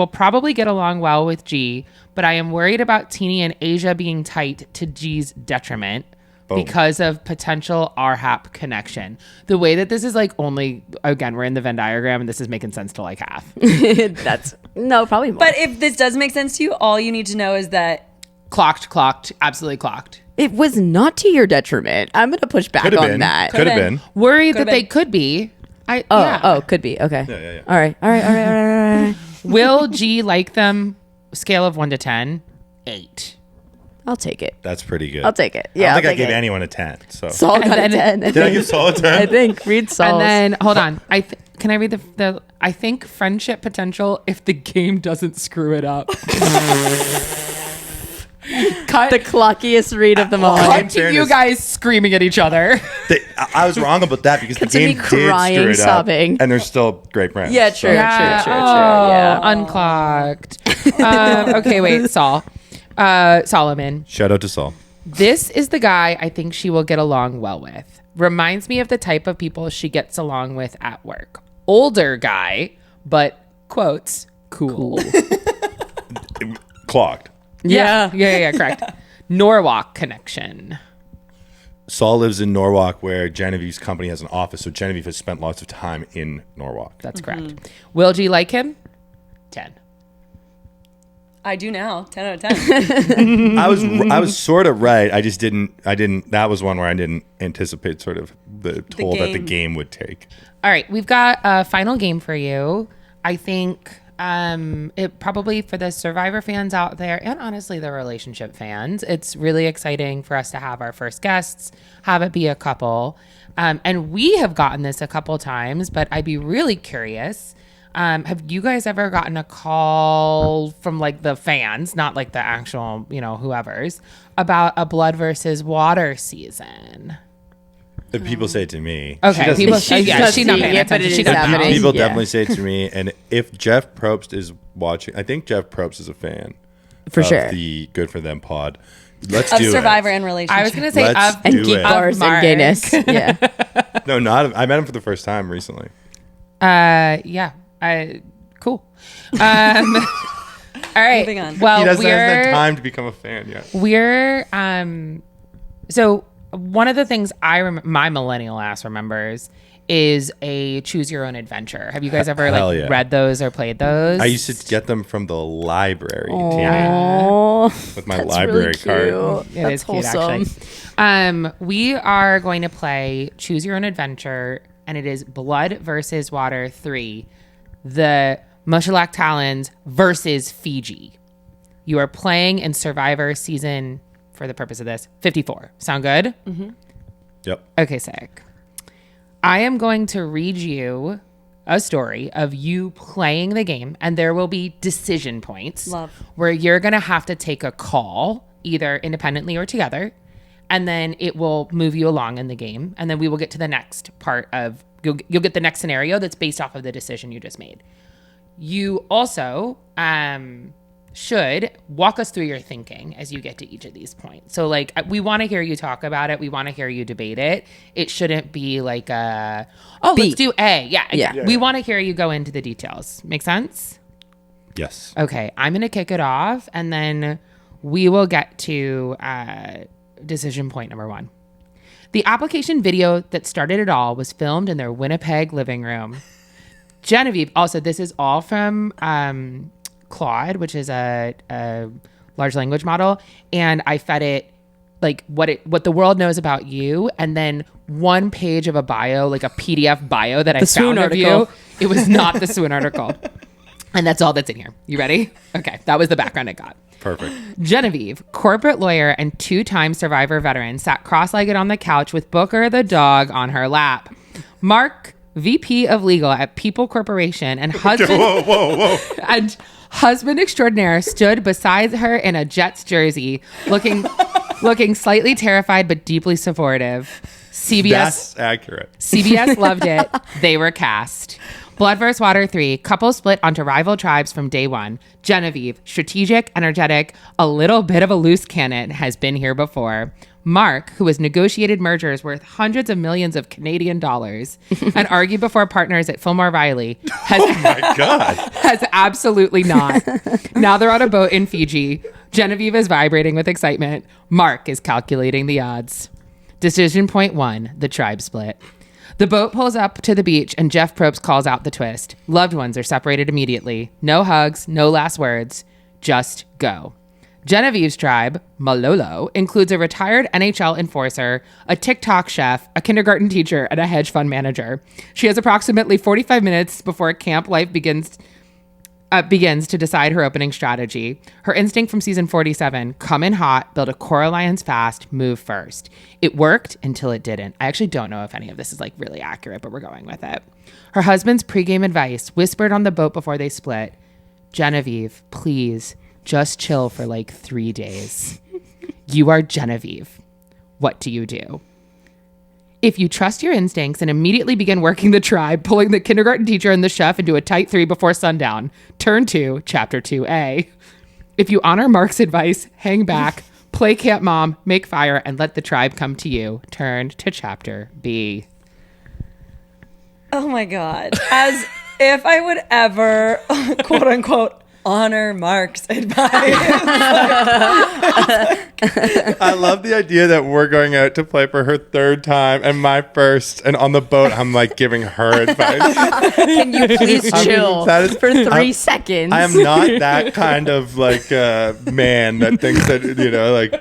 [SPEAKER 2] probably get along well with G, but I am worried about Teeny and Asia being tight to G's detriment because of potential RHAP connection. The way that this is only, again, we're in the Venn diagram and this is making sense to half.
[SPEAKER 1] That's no, probably more.
[SPEAKER 3] But if this does make sense to you, all you need to know is that
[SPEAKER 2] Clocked, absolutely clocked.
[SPEAKER 1] it was not to your detriment. I'm gonna push back
[SPEAKER 4] Could have
[SPEAKER 1] on
[SPEAKER 4] been.
[SPEAKER 1] that.
[SPEAKER 4] Could have
[SPEAKER 3] been.
[SPEAKER 4] been.
[SPEAKER 2] Worried
[SPEAKER 3] Could've
[SPEAKER 2] that they
[SPEAKER 3] been.
[SPEAKER 2] could be.
[SPEAKER 1] Could be. Okay.
[SPEAKER 4] Yeah.
[SPEAKER 1] All right.
[SPEAKER 2] Will G like them? Scale of 1 to 10, 8.
[SPEAKER 1] I'll take it.
[SPEAKER 4] That's pretty good.
[SPEAKER 1] I'll take it.
[SPEAKER 4] I
[SPEAKER 1] Yeah,
[SPEAKER 4] don't think
[SPEAKER 1] I'll
[SPEAKER 4] I
[SPEAKER 1] take
[SPEAKER 4] gave
[SPEAKER 1] it.
[SPEAKER 4] anyone a 10. So
[SPEAKER 1] Saul got a
[SPEAKER 2] then-
[SPEAKER 1] 10.
[SPEAKER 4] did I give Saul a 10?
[SPEAKER 1] I think. Read Saul.
[SPEAKER 2] And then hold on. Can I read the I think friendship potential if the game doesn't screw it up. Cut
[SPEAKER 1] the clockiest read of them all.
[SPEAKER 4] in
[SPEAKER 2] cut to you
[SPEAKER 4] fairness-
[SPEAKER 2] guys screaming at each other.
[SPEAKER 4] I was wrong about that because the
[SPEAKER 1] Cut to me
[SPEAKER 4] game
[SPEAKER 1] crying,
[SPEAKER 4] did screw it
[SPEAKER 1] sobbing.
[SPEAKER 4] up, and they're still great friends.
[SPEAKER 1] Yeah, true.
[SPEAKER 4] So-
[SPEAKER 1] Yeah.
[SPEAKER 2] Unclocked. Okay, wait, Saul. Solomon.
[SPEAKER 4] Shout out to Saul.
[SPEAKER 2] This is the guy I think she will get along well with. Reminds me of the type of people she gets along with at work. Older guy, but quotes, cool.
[SPEAKER 4] Clocked.
[SPEAKER 2] Yeah, correct. Norwalk connection.
[SPEAKER 4] Saul lives in Norwalk, where Genevieve's company has an office, so Genevieve has spent lots of time in Norwalk.
[SPEAKER 2] That's correct. Will G like him? 10.
[SPEAKER 3] I do now. 10 out of 10.
[SPEAKER 4] I was sort of right. I just didn't. That was one where I didn't anticipate sort of the toll that the
[SPEAKER 3] game.
[SPEAKER 4] game would take.
[SPEAKER 2] All right, we've got a final game for you. I think it probably for the Survivor fans out there, and honestly the relationship fans, it's really exciting for us to have our first guests, have it be a couple. And we have gotten this a couple times, but I'd be really curious. Have you guys ever gotten a call from the fans, not the actual, whoever's, about a blood versus water season?
[SPEAKER 4] If people say it to me.
[SPEAKER 2] Okay,
[SPEAKER 4] she doesn't-
[SPEAKER 2] she's not paying attention. She doesn't know.
[SPEAKER 4] People definitely say it to me, and if Jeff Probst is watching, I think Jeff Probst is a fan
[SPEAKER 1] For
[SPEAKER 4] of
[SPEAKER 1] sure.
[SPEAKER 4] the Good for Them pod. Let's
[SPEAKER 3] Of
[SPEAKER 4] do
[SPEAKER 3] Survivor
[SPEAKER 4] it.
[SPEAKER 3] and relationship.
[SPEAKER 2] I was going to say
[SPEAKER 4] Let's
[SPEAKER 2] of
[SPEAKER 1] And
[SPEAKER 4] do
[SPEAKER 1] geek
[SPEAKER 4] it.
[SPEAKER 1] bars and
[SPEAKER 2] Mark.
[SPEAKER 1] gayness. Yeah.
[SPEAKER 4] No, not. I met him for the first time recently.
[SPEAKER 2] Yeah. Cool. All right.
[SPEAKER 3] Moving on.
[SPEAKER 4] He
[SPEAKER 2] Well,
[SPEAKER 4] doesn't have the
[SPEAKER 2] we're
[SPEAKER 4] time to become a fan yet.
[SPEAKER 2] so one of the things my millennial ass remembers is a choose your own adventure. Have you guys ever read those or played those?
[SPEAKER 4] I used to get them from the library with my
[SPEAKER 1] That's
[SPEAKER 4] library
[SPEAKER 1] really
[SPEAKER 4] card.
[SPEAKER 1] cute.
[SPEAKER 2] It
[SPEAKER 1] That's
[SPEAKER 2] is cute,
[SPEAKER 1] wholesome.
[SPEAKER 2] actually. We are going to play Choose Your Own Adventure, and it is Blood versus Water 3, the Mushalac Talons versus Fiji. You are playing in Survivor season, for the purpose of this, 54. Sound good?
[SPEAKER 1] Mm-hmm.
[SPEAKER 4] Yep.
[SPEAKER 2] Okay, sick. I am going to read you a story of you playing the game, and there will be decision points.
[SPEAKER 3] Love.
[SPEAKER 2] Where you're going to have to take a call, either independently or together, and then it will move you along in the game, and then we will get to the next part of, you'll get the next scenario that's based off of the decision you just made. You also should walk us through your thinking as you get to each of these points. So like, we want to hear you talk about it. We want to hear you debate it. It shouldn't be like let's do A. Yeah. We want to hear you go into the details. Make sense?
[SPEAKER 4] Yes.
[SPEAKER 2] Okay. I'm going to kick it off, and then we will get to decision point number 1. The application video that started it all was filmed in their Winnipeg living room. Genevieve, also, this is all from Claude, which is a large language model, and I fed it like what the world knows about you, and then 1 page of a bio, like a PDF bio that I found of you. It was not the Swoon article, and that's all that's in here. You ready? Okay, that was the background it got.
[SPEAKER 4] Perfect.
[SPEAKER 2] Genevieve, corporate lawyer and 2-time Survivor veteran, sat cross-legged on the couch with Booker the dog on her lap. Mark, VP of legal at People Corporation and husband.
[SPEAKER 4] Whoa.
[SPEAKER 2] And husband extraordinaire stood beside her in a Jets jersey, looking slightly terrified but deeply supportive.
[SPEAKER 4] That's accurate.
[SPEAKER 2] CBS loved it. They were cast. Blood vs. Water 3, couple split onto rival tribes from day one. Genevieve, strategic, energetic, a little bit of a loose cannon, has been here before. Mark, who has negotiated mergers worth hundreds of millions of Canadian dollars and argued before partners at Fillmore Riley, has absolutely not. Now they're on a boat in Fiji. Genevieve is vibrating with excitement. Mark is calculating the odds. Decision point 1, the tribe split. The boat pulls up to the beach and Jeff Probst calls out the twist. Loved ones are separated immediately. No hugs, no last words. Just go. Genevieve's tribe, Malolo, includes a retired NHL enforcer, a TikTok chef, a kindergarten teacher, and a hedge fund manager. She has approximately 45 minutes before camp life begins to decide her opening strategy. Her instinct from season 47, come in hot, build a core alliance fast, move first. It worked until it didn't. I actually don't know if any of this is like really accurate, but we're going with it. Her husband's pregame advice, whispered on the boat before they split. Genevieve, please, just chill for like 3 days. You are Genevieve. What do you do? If you trust your instincts and immediately begin working the tribe, pulling the kindergarten teacher and the chef into a tight 3 before sundown, turn to Chapter 2A. If you honor Mark's advice, hang back, play Camp Mom, make fire, and let the tribe come to you, turn to Chapter B.
[SPEAKER 3] Oh my God. As if I would ever, quote unquote, honor Mark's advice.
[SPEAKER 4] I love the idea that we're going out to play for her 3rd time and my first, and on the boat I'm like giving her advice.
[SPEAKER 1] Can you please chill for 3 seconds?
[SPEAKER 4] I am not that kind of like man that thinks that, you know, like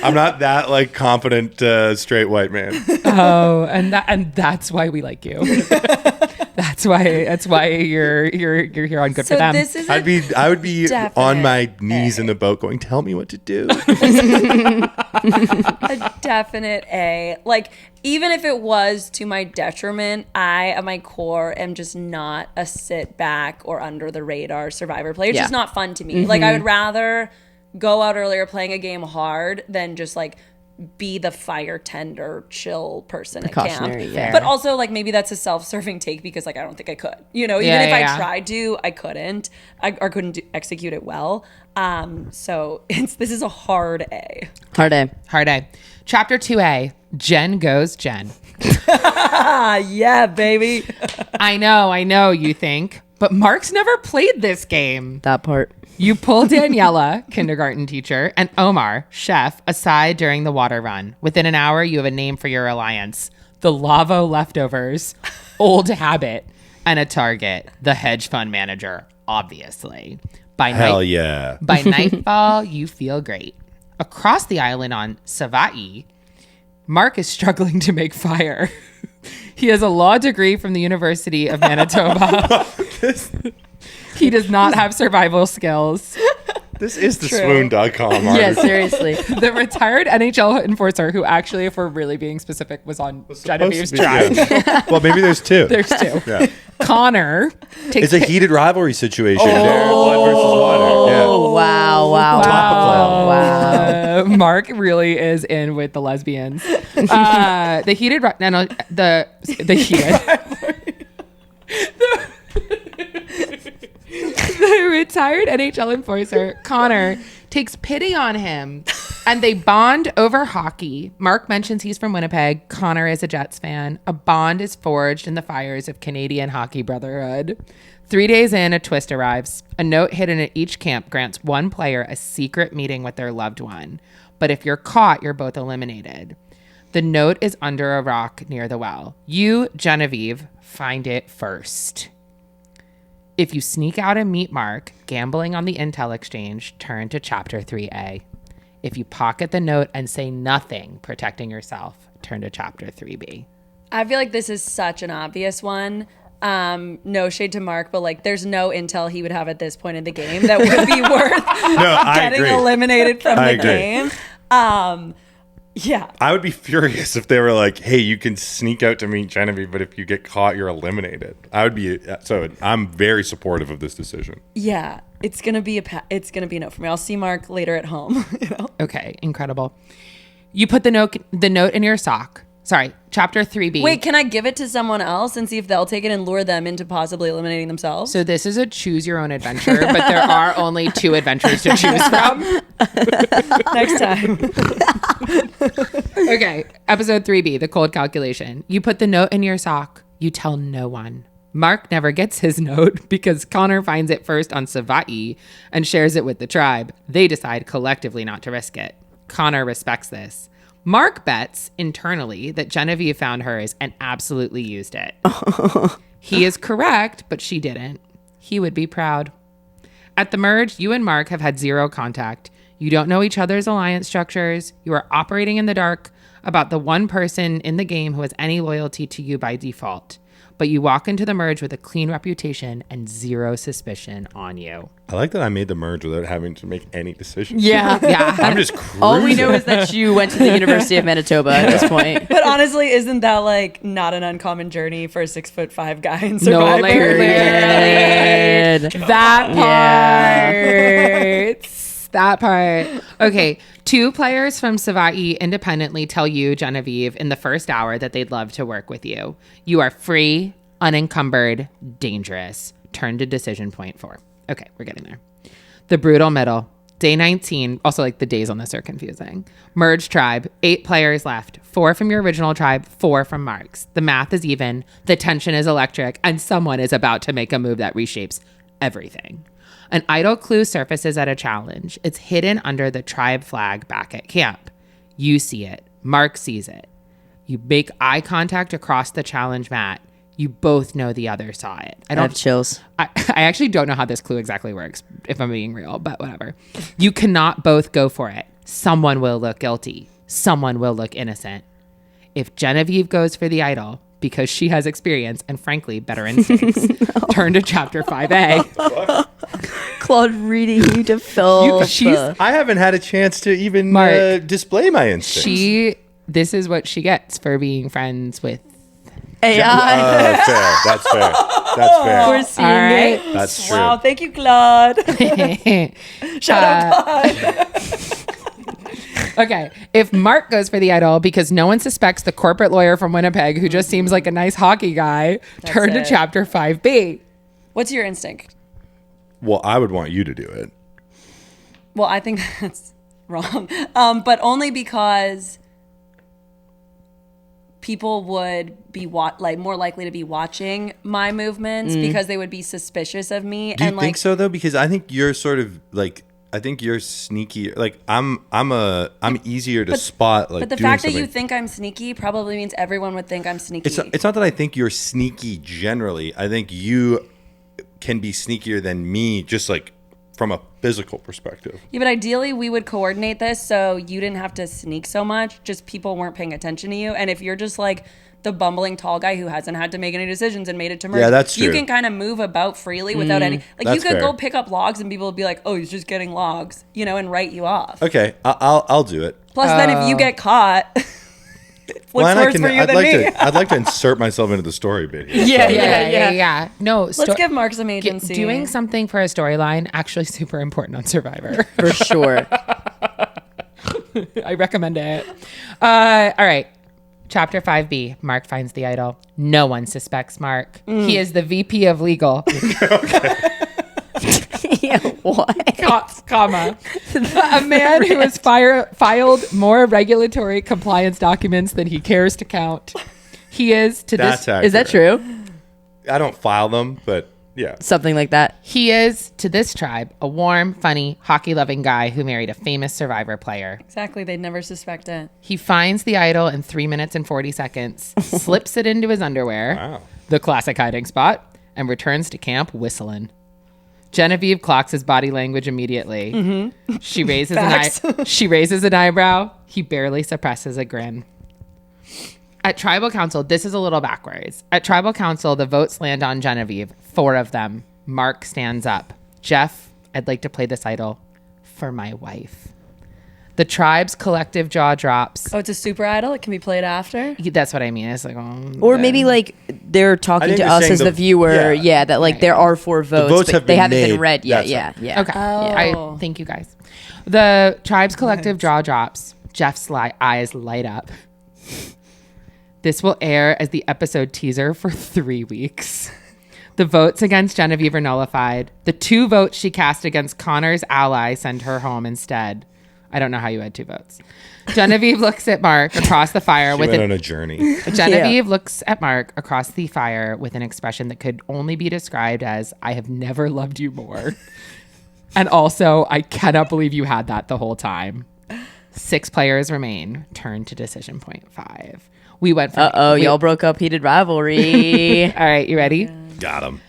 [SPEAKER 4] I'm not that like confident straight white man.
[SPEAKER 2] Oh, and that's why we like you. That's why you're here on Good for Them.
[SPEAKER 3] This is
[SPEAKER 4] I would be on my knees in the boat going, tell me what to do.
[SPEAKER 3] a definite A. Like, even if it was to my detriment, I, at my core, am just not a sit back or under the radar Survivor player. It's just not fun to me. Mm-hmm. Like, I would rather go out earlier playing a game hard than just like be the fire tender chill person at camp.
[SPEAKER 1] Yeah.
[SPEAKER 3] But also, like, maybe that's a self-serving take because like I don't think I could, you know, even if I tried to, I couldn't execute it well. So this is a hard A.
[SPEAKER 1] Hard A.
[SPEAKER 2] Chapter 2A, Jen goes Jen.
[SPEAKER 3] Yeah, baby.
[SPEAKER 2] I know, you think. But Mark's never played this game.
[SPEAKER 1] That part.
[SPEAKER 2] You pull Daniela, kindergarten teacher, and Omar, chef, aside during the water run. Within an hour, you have a name for your alliance. The Lavo Leftovers, Old Habit, and a target, the hedge fund manager, obviously.
[SPEAKER 4] Hell yeah.
[SPEAKER 2] By nightfall, you feel great. Across the island on Savai'i, Mark is struggling to make fire. He has a law degree from the University of Manitoba. He does not have survival skills.
[SPEAKER 4] This is the swoon.com
[SPEAKER 1] Yeah,
[SPEAKER 4] article.
[SPEAKER 1] seriously.
[SPEAKER 2] The retired NHL enforcer, who actually, if we're really being specific, was on Genevieve's tribe.
[SPEAKER 4] Yeah. Well, maybe there's two.
[SPEAKER 2] There's two.
[SPEAKER 4] Yeah.
[SPEAKER 2] Connor takes
[SPEAKER 4] It's a heated rivalry situation. There, blood versus water. Yeah.
[SPEAKER 1] Oh, wow.
[SPEAKER 2] Mark really is in with the lesbians. The heated the retired NHL enforcer, Connor, takes pity on him and they bond over hockey. Mark mentions he's from Winnipeg. Connor is a Jets fan. A bond is forged in the fires of Canadian hockey brotherhood. 3 days in, a twist arrives. A note hidden at each camp grants one player a secret meeting with their loved one. But if you're caught, you're both eliminated. The note is under a rock near the well. You, Genevieve, find it first. If you sneak out and meet Mark, gambling on the intel exchange, turn to Chapter 3A. If you pocket the note and say nothing protecting yourself, turn to Chapter 3B.
[SPEAKER 3] I feel like this is such an obvious one. No shade to Mark, but like there's no intel he would have at this point in the game that would be worth getting eliminated from the game. Yeah.
[SPEAKER 4] I would be furious if they were like, hey, you can sneak out to meet Genevieve, but if you get caught, you're eliminated. I would be, so I'm very supportive of this decision.
[SPEAKER 3] Yeah. It's going to be a no for me. I'll see Mark later at home. You know?
[SPEAKER 2] Okay, incredible. You put the note in your sock. Sorry, Chapter 3B.
[SPEAKER 3] Wait, can I give it to someone else and see if they'll take it and lure them into possibly eliminating themselves?
[SPEAKER 2] So this is a choose your own adventure, but there are only 2 adventures to choose from.
[SPEAKER 3] Next time.
[SPEAKER 2] Okay, episode 3B, the cold calculation. You put the note in your sock. You tell no one. Mark never gets his note because Connor finds it first on Savai'i and shares it with the tribe. They decide collectively not to risk it. Connor respects this. Mark bets internally that Genevieve found hers and absolutely used it. He is correct, but she didn't. He would be proud. At the merge, you and Mark have had 0 contact. You don't know each other's alliance structures. You are operating in the dark about the one person in the game who has any loyalty to you by default. But you walk into the merge with a clean reputation and 0 suspicion on you.
[SPEAKER 4] I like that I made the merge without having to make any decisions.
[SPEAKER 1] Yeah.
[SPEAKER 4] I'm just cruising.
[SPEAKER 1] All we know is that you went to the University of Manitoba at this point.
[SPEAKER 3] But honestly, isn't that like not an uncommon journey for a 6'5" guy in
[SPEAKER 2] No,
[SPEAKER 3] Survivor?
[SPEAKER 1] Period.
[SPEAKER 2] That part. That part. Okay. 2 players from Savai'i independently tell you, Genevieve, in the first hour that they'd love to work with you. You are free, unencumbered, dangerous. Turn to decision point 4. Okay, we're getting there. The brutal middle. Day 19. Also, like the days on this are confusing. Merge tribe. 8 players left. 4 from your original tribe, 4 from Mark's. The math is even. The tension is electric. And someone is about to make a move that reshapes everything. An idle clue surfaces at a challenge. It's hidden under the tribe flag back at camp. You see it. Mark sees it. You make eye contact across the challenge mat. You both know the other saw it.
[SPEAKER 1] I have chills.
[SPEAKER 2] I actually don't know how this clue exactly works, if I'm being real, but whatever. You cannot both go for it. Someone will look guilty. Someone will look innocent. If Genevieve goes for the idol, because she has experience and, frankly, better instincts, turn to Chapter 5A.
[SPEAKER 1] Claude reading you to fill.
[SPEAKER 4] I haven't had a chance to even
[SPEAKER 2] Mark,
[SPEAKER 4] display my instincts.
[SPEAKER 2] This is what she gets for being friends with
[SPEAKER 1] AI.
[SPEAKER 4] Fair. That's fair. That's fair.
[SPEAKER 1] We're seeing
[SPEAKER 2] All right.
[SPEAKER 1] it.
[SPEAKER 4] That's true.
[SPEAKER 3] Wow, thank you, Claude. Shout out, Claude.
[SPEAKER 2] Okay, if Mark goes for the idol because no one suspects the corporate lawyer from Winnipeg who just seems like a nice hockey guy, turn to
[SPEAKER 3] it.
[SPEAKER 2] Chapter 5B.
[SPEAKER 3] What's your instinct?
[SPEAKER 4] Well, I would want you to do it.
[SPEAKER 3] Well, I think that's wrong. But only because people would be more likely to be watching my movements because they would be suspicious of me.
[SPEAKER 4] Do you
[SPEAKER 3] and
[SPEAKER 4] think so though? Because I think you're sort of like, I think you're sneaky. Like I'm easier to spot. Like,
[SPEAKER 3] but the
[SPEAKER 4] doing
[SPEAKER 3] fact that you
[SPEAKER 4] something.
[SPEAKER 3] think I'm sneaky probably means everyone would think I'm sneaky.
[SPEAKER 4] It's not that I think you're sneaky generally. I think you can be sneakier than me, just like from a physical perspective.
[SPEAKER 3] Yeah, but ideally we would coordinate this so you didn't have to sneak so much. Just people weren't paying attention to you. And if you're just like the bumbling tall guy who hasn't had to make any decisions and made it to merge,
[SPEAKER 4] Yeah, that's
[SPEAKER 3] you
[SPEAKER 4] true.
[SPEAKER 3] can kind of move about freely without any. Like
[SPEAKER 4] That's
[SPEAKER 3] you could
[SPEAKER 4] fair.
[SPEAKER 3] go pick up logs and people would be like, "Oh, he's just getting logs," and write you off.
[SPEAKER 4] Okay, I'll do it.
[SPEAKER 3] Plus, then if you get caught, what's
[SPEAKER 4] and
[SPEAKER 3] worse for you than me?
[SPEAKER 4] I'd like to insert myself into the story bit here.
[SPEAKER 2] Yeah. No,
[SPEAKER 3] Let's give Mark some agency.
[SPEAKER 2] doing something for a storyline actually super important on Survivor.
[SPEAKER 1] For sure.
[SPEAKER 2] I recommend it. All right. Chapter 5B. Mark finds the idol. No one suspects Mark. He is the VP of legal.
[SPEAKER 1] Yeah, what?
[SPEAKER 2] Comma. A man who has filed more regulatory compliance documents than he cares to count. He is to
[SPEAKER 4] That's
[SPEAKER 2] this.
[SPEAKER 1] Is that
[SPEAKER 4] accurate.
[SPEAKER 1] true?
[SPEAKER 4] I don't file them, but yeah.
[SPEAKER 1] Something like that.
[SPEAKER 2] He is to this tribe a warm, funny, hockey-loving guy who married a famous Survivor player.
[SPEAKER 3] Exactly, they'd never suspect it.
[SPEAKER 2] He finds the idol in 3 minutes and 40 seconds, slips it into his underwear,
[SPEAKER 4] Wow.
[SPEAKER 2] the classic hiding spot, and returns to camp whistling. Genevieve clocks his body language immediately. She raises she raises an eyebrow. He barely suppresses a grin. At Tribal Council, this is a little backwards. At Tribal Council, the votes land on Genevieve. 4 of them. Mark stands up. Jeff, I'd like to play this idol for my wife. The tribe's collective jaw drops.
[SPEAKER 3] Oh, it's a super idol? It can be played after?
[SPEAKER 2] That's what I mean. It's like,
[SPEAKER 1] Or maybe like they're talking
[SPEAKER 4] think
[SPEAKER 1] to
[SPEAKER 4] they're
[SPEAKER 1] us
[SPEAKER 4] saying
[SPEAKER 1] as the
[SPEAKER 4] the-
[SPEAKER 1] viewer.
[SPEAKER 4] yeah.
[SPEAKER 1] Yeah, that like there are 4 votes,
[SPEAKER 4] votes
[SPEAKER 1] but
[SPEAKER 4] have
[SPEAKER 1] they
[SPEAKER 4] been
[SPEAKER 1] haven't been
[SPEAKER 4] made.
[SPEAKER 1] read yet.
[SPEAKER 4] That's
[SPEAKER 1] Yeah.
[SPEAKER 2] Okay.
[SPEAKER 3] Oh.
[SPEAKER 2] I thank you guys. The tribe's collective jaw drops. Jeff's eyes light up. This will air as the episode teaser for 3 weeks. The votes against Genevieve are nullified. The 2 votes she cast against Connor's ally send her home instead. I don't know how you had 2 votes. Genevieve looks at Mark across the fire
[SPEAKER 4] She
[SPEAKER 2] with
[SPEAKER 4] went on a journey.
[SPEAKER 2] Genevieve looks at Mark across the fire with an expression that could only be described as, I have never loved you more. And also, I cannot believe you had that the whole time. 6 players remain. Turn to decision point 5. We went from...
[SPEAKER 1] Y'all broke up heated rivalry.
[SPEAKER 2] All right, you ready?
[SPEAKER 4] Got him.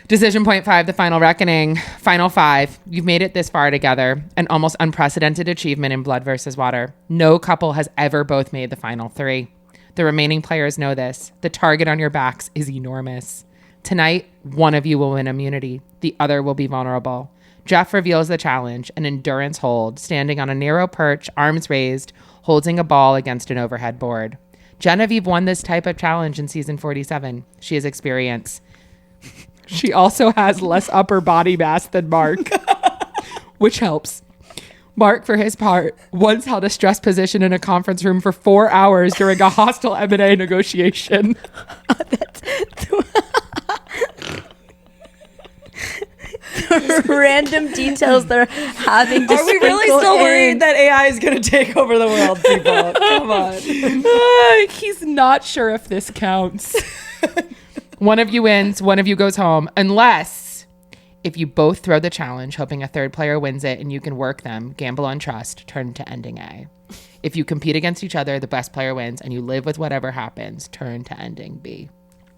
[SPEAKER 2] Decision point 5, the final reckoning. Final 5. You've made it this far together. An almost unprecedented achievement in Blood versus Water. No couple has ever both made the final 3. The remaining players know this. The target on your backs is enormous. Tonight, one of you will win immunity. The other will be vulnerable. Jeff reveals the challenge, an endurance hold, standing on a narrow perch, arms raised, holding a ball against an overhead board. Genevieve won this type of challenge in season 47. She has experience. She also has less upper body mass than Mark, which helps. Mark, for his part, once held a stress position in a conference room for 4 hours during a hostile M&A negotiation.
[SPEAKER 1] Random details they're having to
[SPEAKER 3] Are we really
[SPEAKER 1] sprinkle
[SPEAKER 3] still
[SPEAKER 1] in.
[SPEAKER 3] worried that AI is going to take over the world, people? Come on.
[SPEAKER 2] He's not sure if this counts. One of you wins, one of you goes home, unless if you both throw the challenge, hoping a third player wins it and you can work them, gamble on trust, turn to ending A. If you compete against each other, the best player wins, and you live with whatever happens, turn to ending B.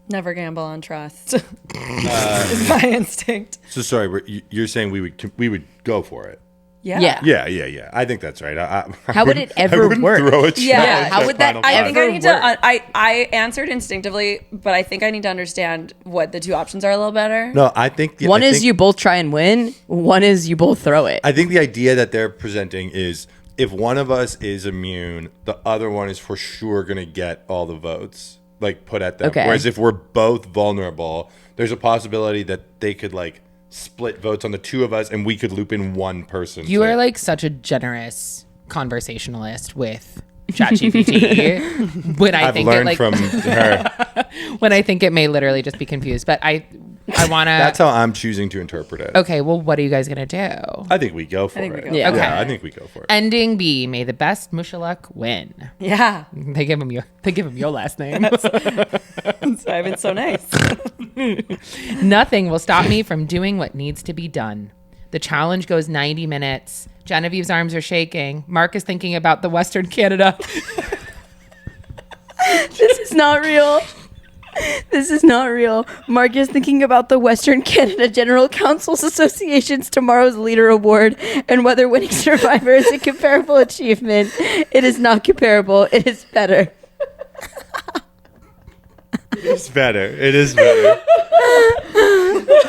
[SPEAKER 3] Never gamble on trust. Is my instinct.
[SPEAKER 4] So sorry, you're saying we would go for it?
[SPEAKER 3] Yeah.
[SPEAKER 4] Yeah. I think that's right.
[SPEAKER 1] How would it ever
[SPEAKER 4] I wouldn't
[SPEAKER 1] work?
[SPEAKER 4] Throw a
[SPEAKER 3] Yeah,
[SPEAKER 4] challenge
[SPEAKER 1] how
[SPEAKER 4] at
[SPEAKER 1] would that
[SPEAKER 4] Final
[SPEAKER 3] I
[SPEAKER 4] Five.
[SPEAKER 3] think I
[SPEAKER 1] Ever
[SPEAKER 3] need to.
[SPEAKER 1] work.
[SPEAKER 3] I answered instinctively, but I think I need to understand what the 2 options are a little better.
[SPEAKER 4] No, I think
[SPEAKER 1] One
[SPEAKER 4] I
[SPEAKER 1] is
[SPEAKER 4] think-
[SPEAKER 1] you both try and win. One is you both throw it.
[SPEAKER 4] I think the idea that they're presenting is if one of us is immune, the other one is for sure going to get all the votes like put at them.
[SPEAKER 1] Okay.
[SPEAKER 4] Whereas if we're both vulnerable, there's a possibility that they could like split votes on the 2 of us and we could loop in one person.
[SPEAKER 2] You are like such a generous conversationalist with ChatGPT. When I
[SPEAKER 4] I've
[SPEAKER 2] think
[SPEAKER 4] learned
[SPEAKER 2] it, like,
[SPEAKER 4] from her.
[SPEAKER 2] when I think it may literally just be confused. But I want to.
[SPEAKER 4] That's how I'm choosing to interpret it.
[SPEAKER 2] Okay, well, what are you guys going to do?
[SPEAKER 4] I think we go for
[SPEAKER 3] think we
[SPEAKER 4] it.
[SPEAKER 3] go
[SPEAKER 1] for it.
[SPEAKER 2] Okay.
[SPEAKER 4] Yeah, I think we go for it.
[SPEAKER 2] Ending B, may the best Mushalook win.
[SPEAKER 3] Yeah.
[SPEAKER 2] They give him your last name.
[SPEAKER 3] I've been so nice.
[SPEAKER 2] Nothing will stop me from doing what needs to be done. The challenge goes 90 minutes. Genevieve's arms are shaking. Mark is thinking about the Western Canada.
[SPEAKER 1] This is not real. This is not real. Mark is thinking about the Western Canada General Council's Association's Tomorrow's Leader Award and whether winning Survivor is a comparable achievement. It is not comparable. It is better.
[SPEAKER 4] It's better. It is better.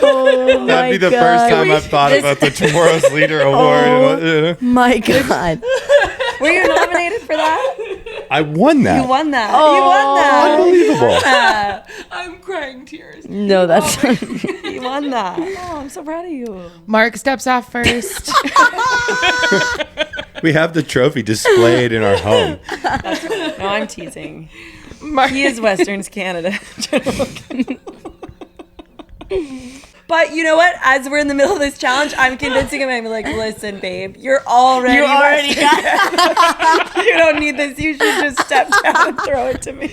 [SPEAKER 1] Oh
[SPEAKER 4] That'd be the first time I've thought about the Tomorrow's Leader Award.
[SPEAKER 1] My God.
[SPEAKER 3] Were you nominated for that?
[SPEAKER 4] I won that.
[SPEAKER 3] You won that. You won that.
[SPEAKER 4] Unbelievable.
[SPEAKER 2] I'm crying tears.
[SPEAKER 1] No, that's
[SPEAKER 3] You won that. Oh, I'm so proud of you.
[SPEAKER 2] Mark steps off first.
[SPEAKER 4] We have the trophy displayed in our home.
[SPEAKER 3] No, I'm teasing.
[SPEAKER 2] Mark,
[SPEAKER 3] He is Western's Canada. But you know what? As we're in the middle of this challenge, I'm convincing him. I'm like, listen, babe, you're already got. You don't need this. You should just step down and throw it to me.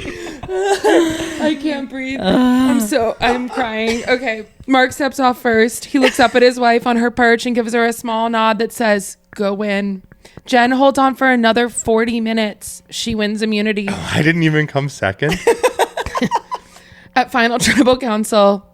[SPEAKER 2] I can't breathe. I'm crying. Okay. Mark steps off first. He looks up at his wife on her perch and gives her a small nod that says, go win. Jen holds on for another 40 minutes. She wins immunity.
[SPEAKER 4] I didn't even come second.
[SPEAKER 2] At final tribal council,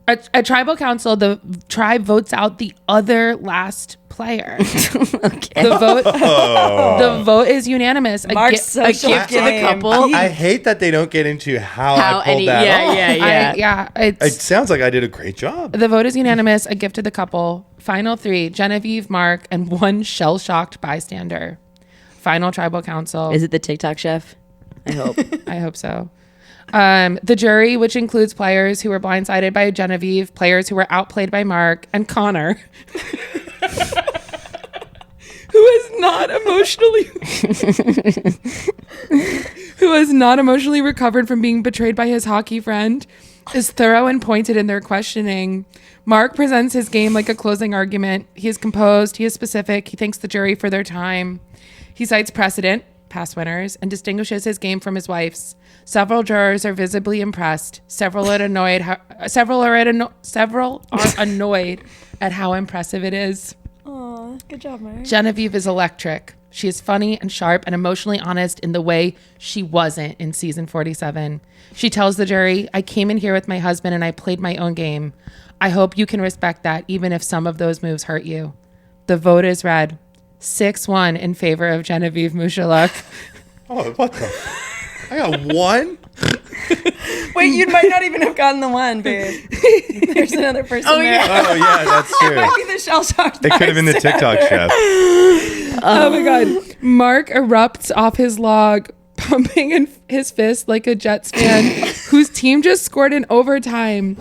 [SPEAKER 2] at tribal council, the tribe votes out the other last player.
[SPEAKER 1] okay.
[SPEAKER 2] The vote is unanimous.
[SPEAKER 3] Mark's social
[SPEAKER 1] gift to the
[SPEAKER 3] game.
[SPEAKER 1] couple.
[SPEAKER 4] I hate that they don't get into how I pulled that off. It sounds like I did a great job.
[SPEAKER 2] The vote is unanimous. A gift to the couple. Final three: Genevieve, Mark, and one shell-shocked bystander. Final tribal council.
[SPEAKER 1] Is it the TikTok chef? I hope.
[SPEAKER 2] I hope so. The jury, which includes players who were blindsided by Genevieve, players who were outplayed by Mark, and Connor, who is not emotionally recovered from being betrayed by his hockey friend, is thorough and pointed in their questioning. Mark presents his game like a closing argument. He is composed. He is specific. He thanks the jury for their time. He cites precedent, past winners, and distinguishes his game from his wife's. Several jurors are visibly impressed. Several are annoyed at how impressive it is.
[SPEAKER 3] Aw, good job, Mark.
[SPEAKER 2] Genevieve is electric. She is funny and sharp and emotionally honest in the way she wasn't in season 47. She tells the jury, I came in here with my husband and I played my own game. I hope you can respect that even if some of those moves hurt you. The vote is read 6-1 in favor of Genevieve Mushalook.
[SPEAKER 4] Oh, what the? I got one?
[SPEAKER 3] Wait, you might not even have gotten the one, babe. There's another person there.
[SPEAKER 4] Oh, yeah, that's true.
[SPEAKER 3] It might be the shell shock.
[SPEAKER 4] It could have been the TikTok chef.
[SPEAKER 2] Oh my God. Mark erupts off his log, pumping in his fist like a Jets fan whose team just scored in overtime.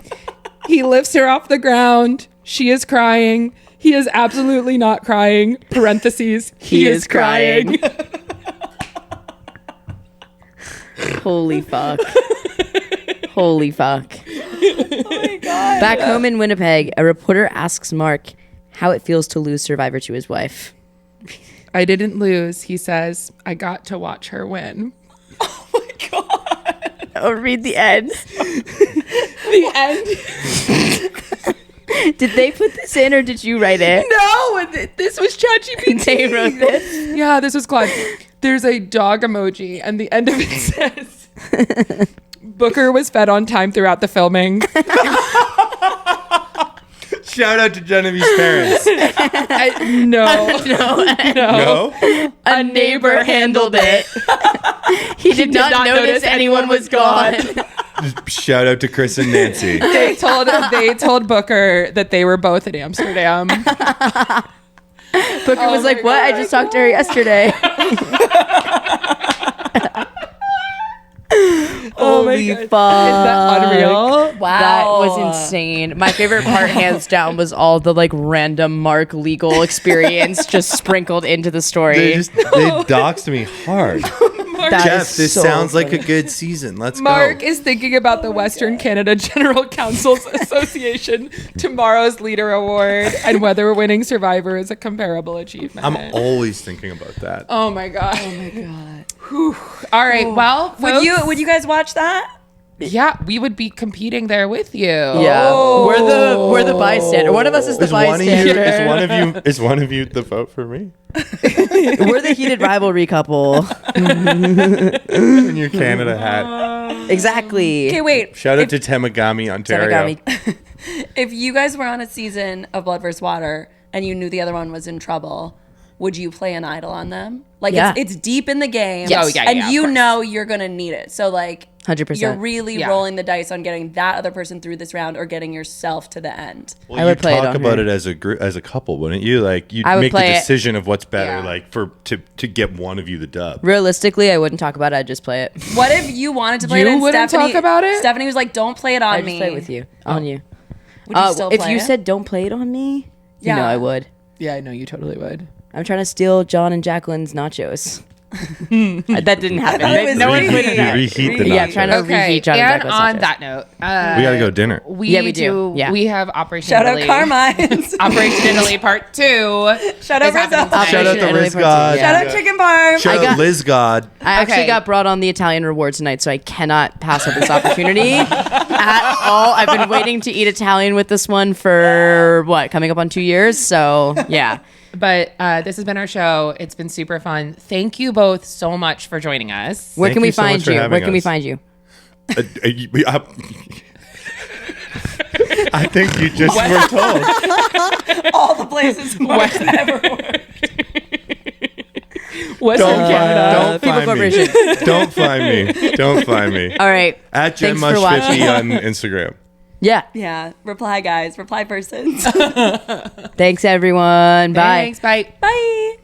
[SPEAKER 2] He lifts her off the ground. She is crying. He is absolutely not crying. Parentheses. He is crying.
[SPEAKER 1] Holy fuck. Holy fuck.
[SPEAKER 3] Oh my God.
[SPEAKER 1] Back home in Winnipeg, a reporter asks Mark how it feels to lose Survivor to his wife.
[SPEAKER 2] I didn't lose, he says. I got to watch her win.
[SPEAKER 3] Oh my God.
[SPEAKER 1] Oh, read the end.
[SPEAKER 2] The end.
[SPEAKER 1] Did they put this in or did you write it?
[SPEAKER 2] No, this was ChatGPT.
[SPEAKER 1] They wrote this.
[SPEAKER 2] Yeah, this was Claude. There's a dog emoji, and the end of it says, Booker was fed on time throughout the filming.
[SPEAKER 4] Shout out to Genevieve's parents.
[SPEAKER 2] No.
[SPEAKER 1] A neighbor handled it. He did not notice anyone was gone.
[SPEAKER 4] Shout out to Chris and Nancy.
[SPEAKER 2] They told Booker that they were both in Amsterdam.
[SPEAKER 1] Booker was like, what? I just talked to her yesterday. Holy fuck.
[SPEAKER 2] Is that unreal?
[SPEAKER 1] Wow. That was insane. My favorite part, hands down, was all the like random Mark legal experience just sprinkled into the story.
[SPEAKER 4] They doxed me hard.
[SPEAKER 1] That
[SPEAKER 4] Jeff,
[SPEAKER 1] is
[SPEAKER 4] this
[SPEAKER 1] so
[SPEAKER 4] sounds like a
[SPEAKER 1] funny.
[SPEAKER 4] good season. Let's
[SPEAKER 2] Mark
[SPEAKER 4] go.
[SPEAKER 2] is thinking about the Western Canada General Council's Association tomorrow's Leader Award and whether winning Survivor is a comparable achievement.
[SPEAKER 4] I'm always thinking about that.
[SPEAKER 2] Oh my god.
[SPEAKER 1] Oh my god.
[SPEAKER 2] All right. Well,
[SPEAKER 3] Would you guys watch that?
[SPEAKER 2] Yeah, we would be competing there with you.
[SPEAKER 1] Yeah, we're the bystander. One of us is the bystander.
[SPEAKER 4] Is one of you the vote for me?
[SPEAKER 1] We're the heated rivalry couple.
[SPEAKER 4] In your Canada hat.
[SPEAKER 1] Exactly.
[SPEAKER 3] Okay, wait.
[SPEAKER 4] Shout out to Temagami, Ontario.
[SPEAKER 1] Temagami.
[SPEAKER 3] If you guys were on a season of Blood vs. Water and you knew the other one was in trouble, would you play an idol on them? Like,
[SPEAKER 1] Yeah.
[SPEAKER 3] it's deep in the game.
[SPEAKER 2] Yes. Oh, yeah,
[SPEAKER 3] and
[SPEAKER 2] yeah, of
[SPEAKER 3] you
[SPEAKER 2] course.
[SPEAKER 3] know you're going to need it. So, like,
[SPEAKER 1] 100%.
[SPEAKER 3] you're really
[SPEAKER 2] Yeah.
[SPEAKER 3] rolling the dice on getting that other person through this round or getting yourself to the end.
[SPEAKER 4] Well,
[SPEAKER 1] I would
[SPEAKER 4] you'd
[SPEAKER 1] play it
[SPEAKER 4] talk
[SPEAKER 1] on
[SPEAKER 4] about
[SPEAKER 1] her.
[SPEAKER 4] it as a group, as a couple, wouldn't you? Like you'd
[SPEAKER 1] I would
[SPEAKER 4] make the
[SPEAKER 1] play it.
[SPEAKER 4] decision of what's better,
[SPEAKER 2] Yeah.
[SPEAKER 4] like to get one of you the dub.
[SPEAKER 1] Realistically, I wouldn't talk about it. I'd just play it.
[SPEAKER 3] What if you wanted to play
[SPEAKER 2] You
[SPEAKER 3] it and
[SPEAKER 2] wouldn't
[SPEAKER 3] Stephanie,
[SPEAKER 2] talk about it?
[SPEAKER 3] Stephanie was like, don't play it on
[SPEAKER 1] I'd
[SPEAKER 3] me.
[SPEAKER 1] just play it with you. On you.
[SPEAKER 3] Would you still
[SPEAKER 1] if
[SPEAKER 3] play
[SPEAKER 1] you
[SPEAKER 3] it?
[SPEAKER 1] said don't play it on me, you know
[SPEAKER 3] Yeah.
[SPEAKER 1] I would.
[SPEAKER 2] Yeah, I know you totally would.
[SPEAKER 1] I'm trying to steal John and Jacqueline's nachos. That didn't happen.
[SPEAKER 3] thought it was
[SPEAKER 1] No one
[SPEAKER 3] reheat.
[SPEAKER 1] put it out.
[SPEAKER 4] Reheat the
[SPEAKER 1] Yeah,
[SPEAKER 4] nachos.
[SPEAKER 1] trying to
[SPEAKER 2] Okay,
[SPEAKER 1] reheat John and
[SPEAKER 2] and
[SPEAKER 1] Jacqueline's
[SPEAKER 2] on
[SPEAKER 1] nachos.
[SPEAKER 2] that note,
[SPEAKER 4] We gotta go to dinner.
[SPEAKER 2] We
[SPEAKER 1] we do. Yeah.
[SPEAKER 2] We have Operation
[SPEAKER 3] Shout out
[SPEAKER 2] Italy.
[SPEAKER 3] Carmine's.
[SPEAKER 2] Operation Italy Part 2.
[SPEAKER 3] Shout out
[SPEAKER 2] is happening
[SPEAKER 3] Rizzo.
[SPEAKER 2] tonight.
[SPEAKER 4] Shout out to
[SPEAKER 1] Operation
[SPEAKER 4] Liz
[SPEAKER 1] Italy
[SPEAKER 4] God.
[SPEAKER 1] Part 2,
[SPEAKER 3] Shout out Chicken Parm.
[SPEAKER 4] Shout
[SPEAKER 1] I
[SPEAKER 4] out
[SPEAKER 1] got-
[SPEAKER 4] Liz God.
[SPEAKER 1] I actually
[SPEAKER 2] Okay.
[SPEAKER 1] got brought on the Italian reward tonight, so I cannot pass up this opportunity at all. I've been waiting to eat Italian with this one for coming up on 2 years. So yeah,
[SPEAKER 2] But this has been our show. It's been super fun. Thank you both so much for joining us.
[SPEAKER 1] where
[SPEAKER 4] Thank
[SPEAKER 1] can we
[SPEAKER 4] you so much
[SPEAKER 1] find
[SPEAKER 4] for
[SPEAKER 1] you?
[SPEAKER 4] having
[SPEAKER 1] Where can we
[SPEAKER 4] us.
[SPEAKER 1] find you?
[SPEAKER 4] I think you just were told.
[SPEAKER 3] All the places Mark's ever worked.
[SPEAKER 2] Western
[SPEAKER 4] Don't
[SPEAKER 2] Canada.
[SPEAKER 1] People
[SPEAKER 4] find me.
[SPEAKER 1] Corporation.
[SPEAKER 4] Don't find me. Don't find me.
[SPEAKER 1] All right.
[SPEAKER 4] At
[SPEAKER 1] Thanks for
[SPEAKER 4] GenMush50
[SPEAKER 1] watching.
[SPEAKER 4] on Instagram.
[SPEAKER 1] Yeah.
[SPEAKER 3] Yeah. Reply, guys. Reply persons.
[SPEAKER 1] Thanks, everyone. Bye.
[SPEAKER 2] Thanks. Bye.
[SPEAKER 3] Bye.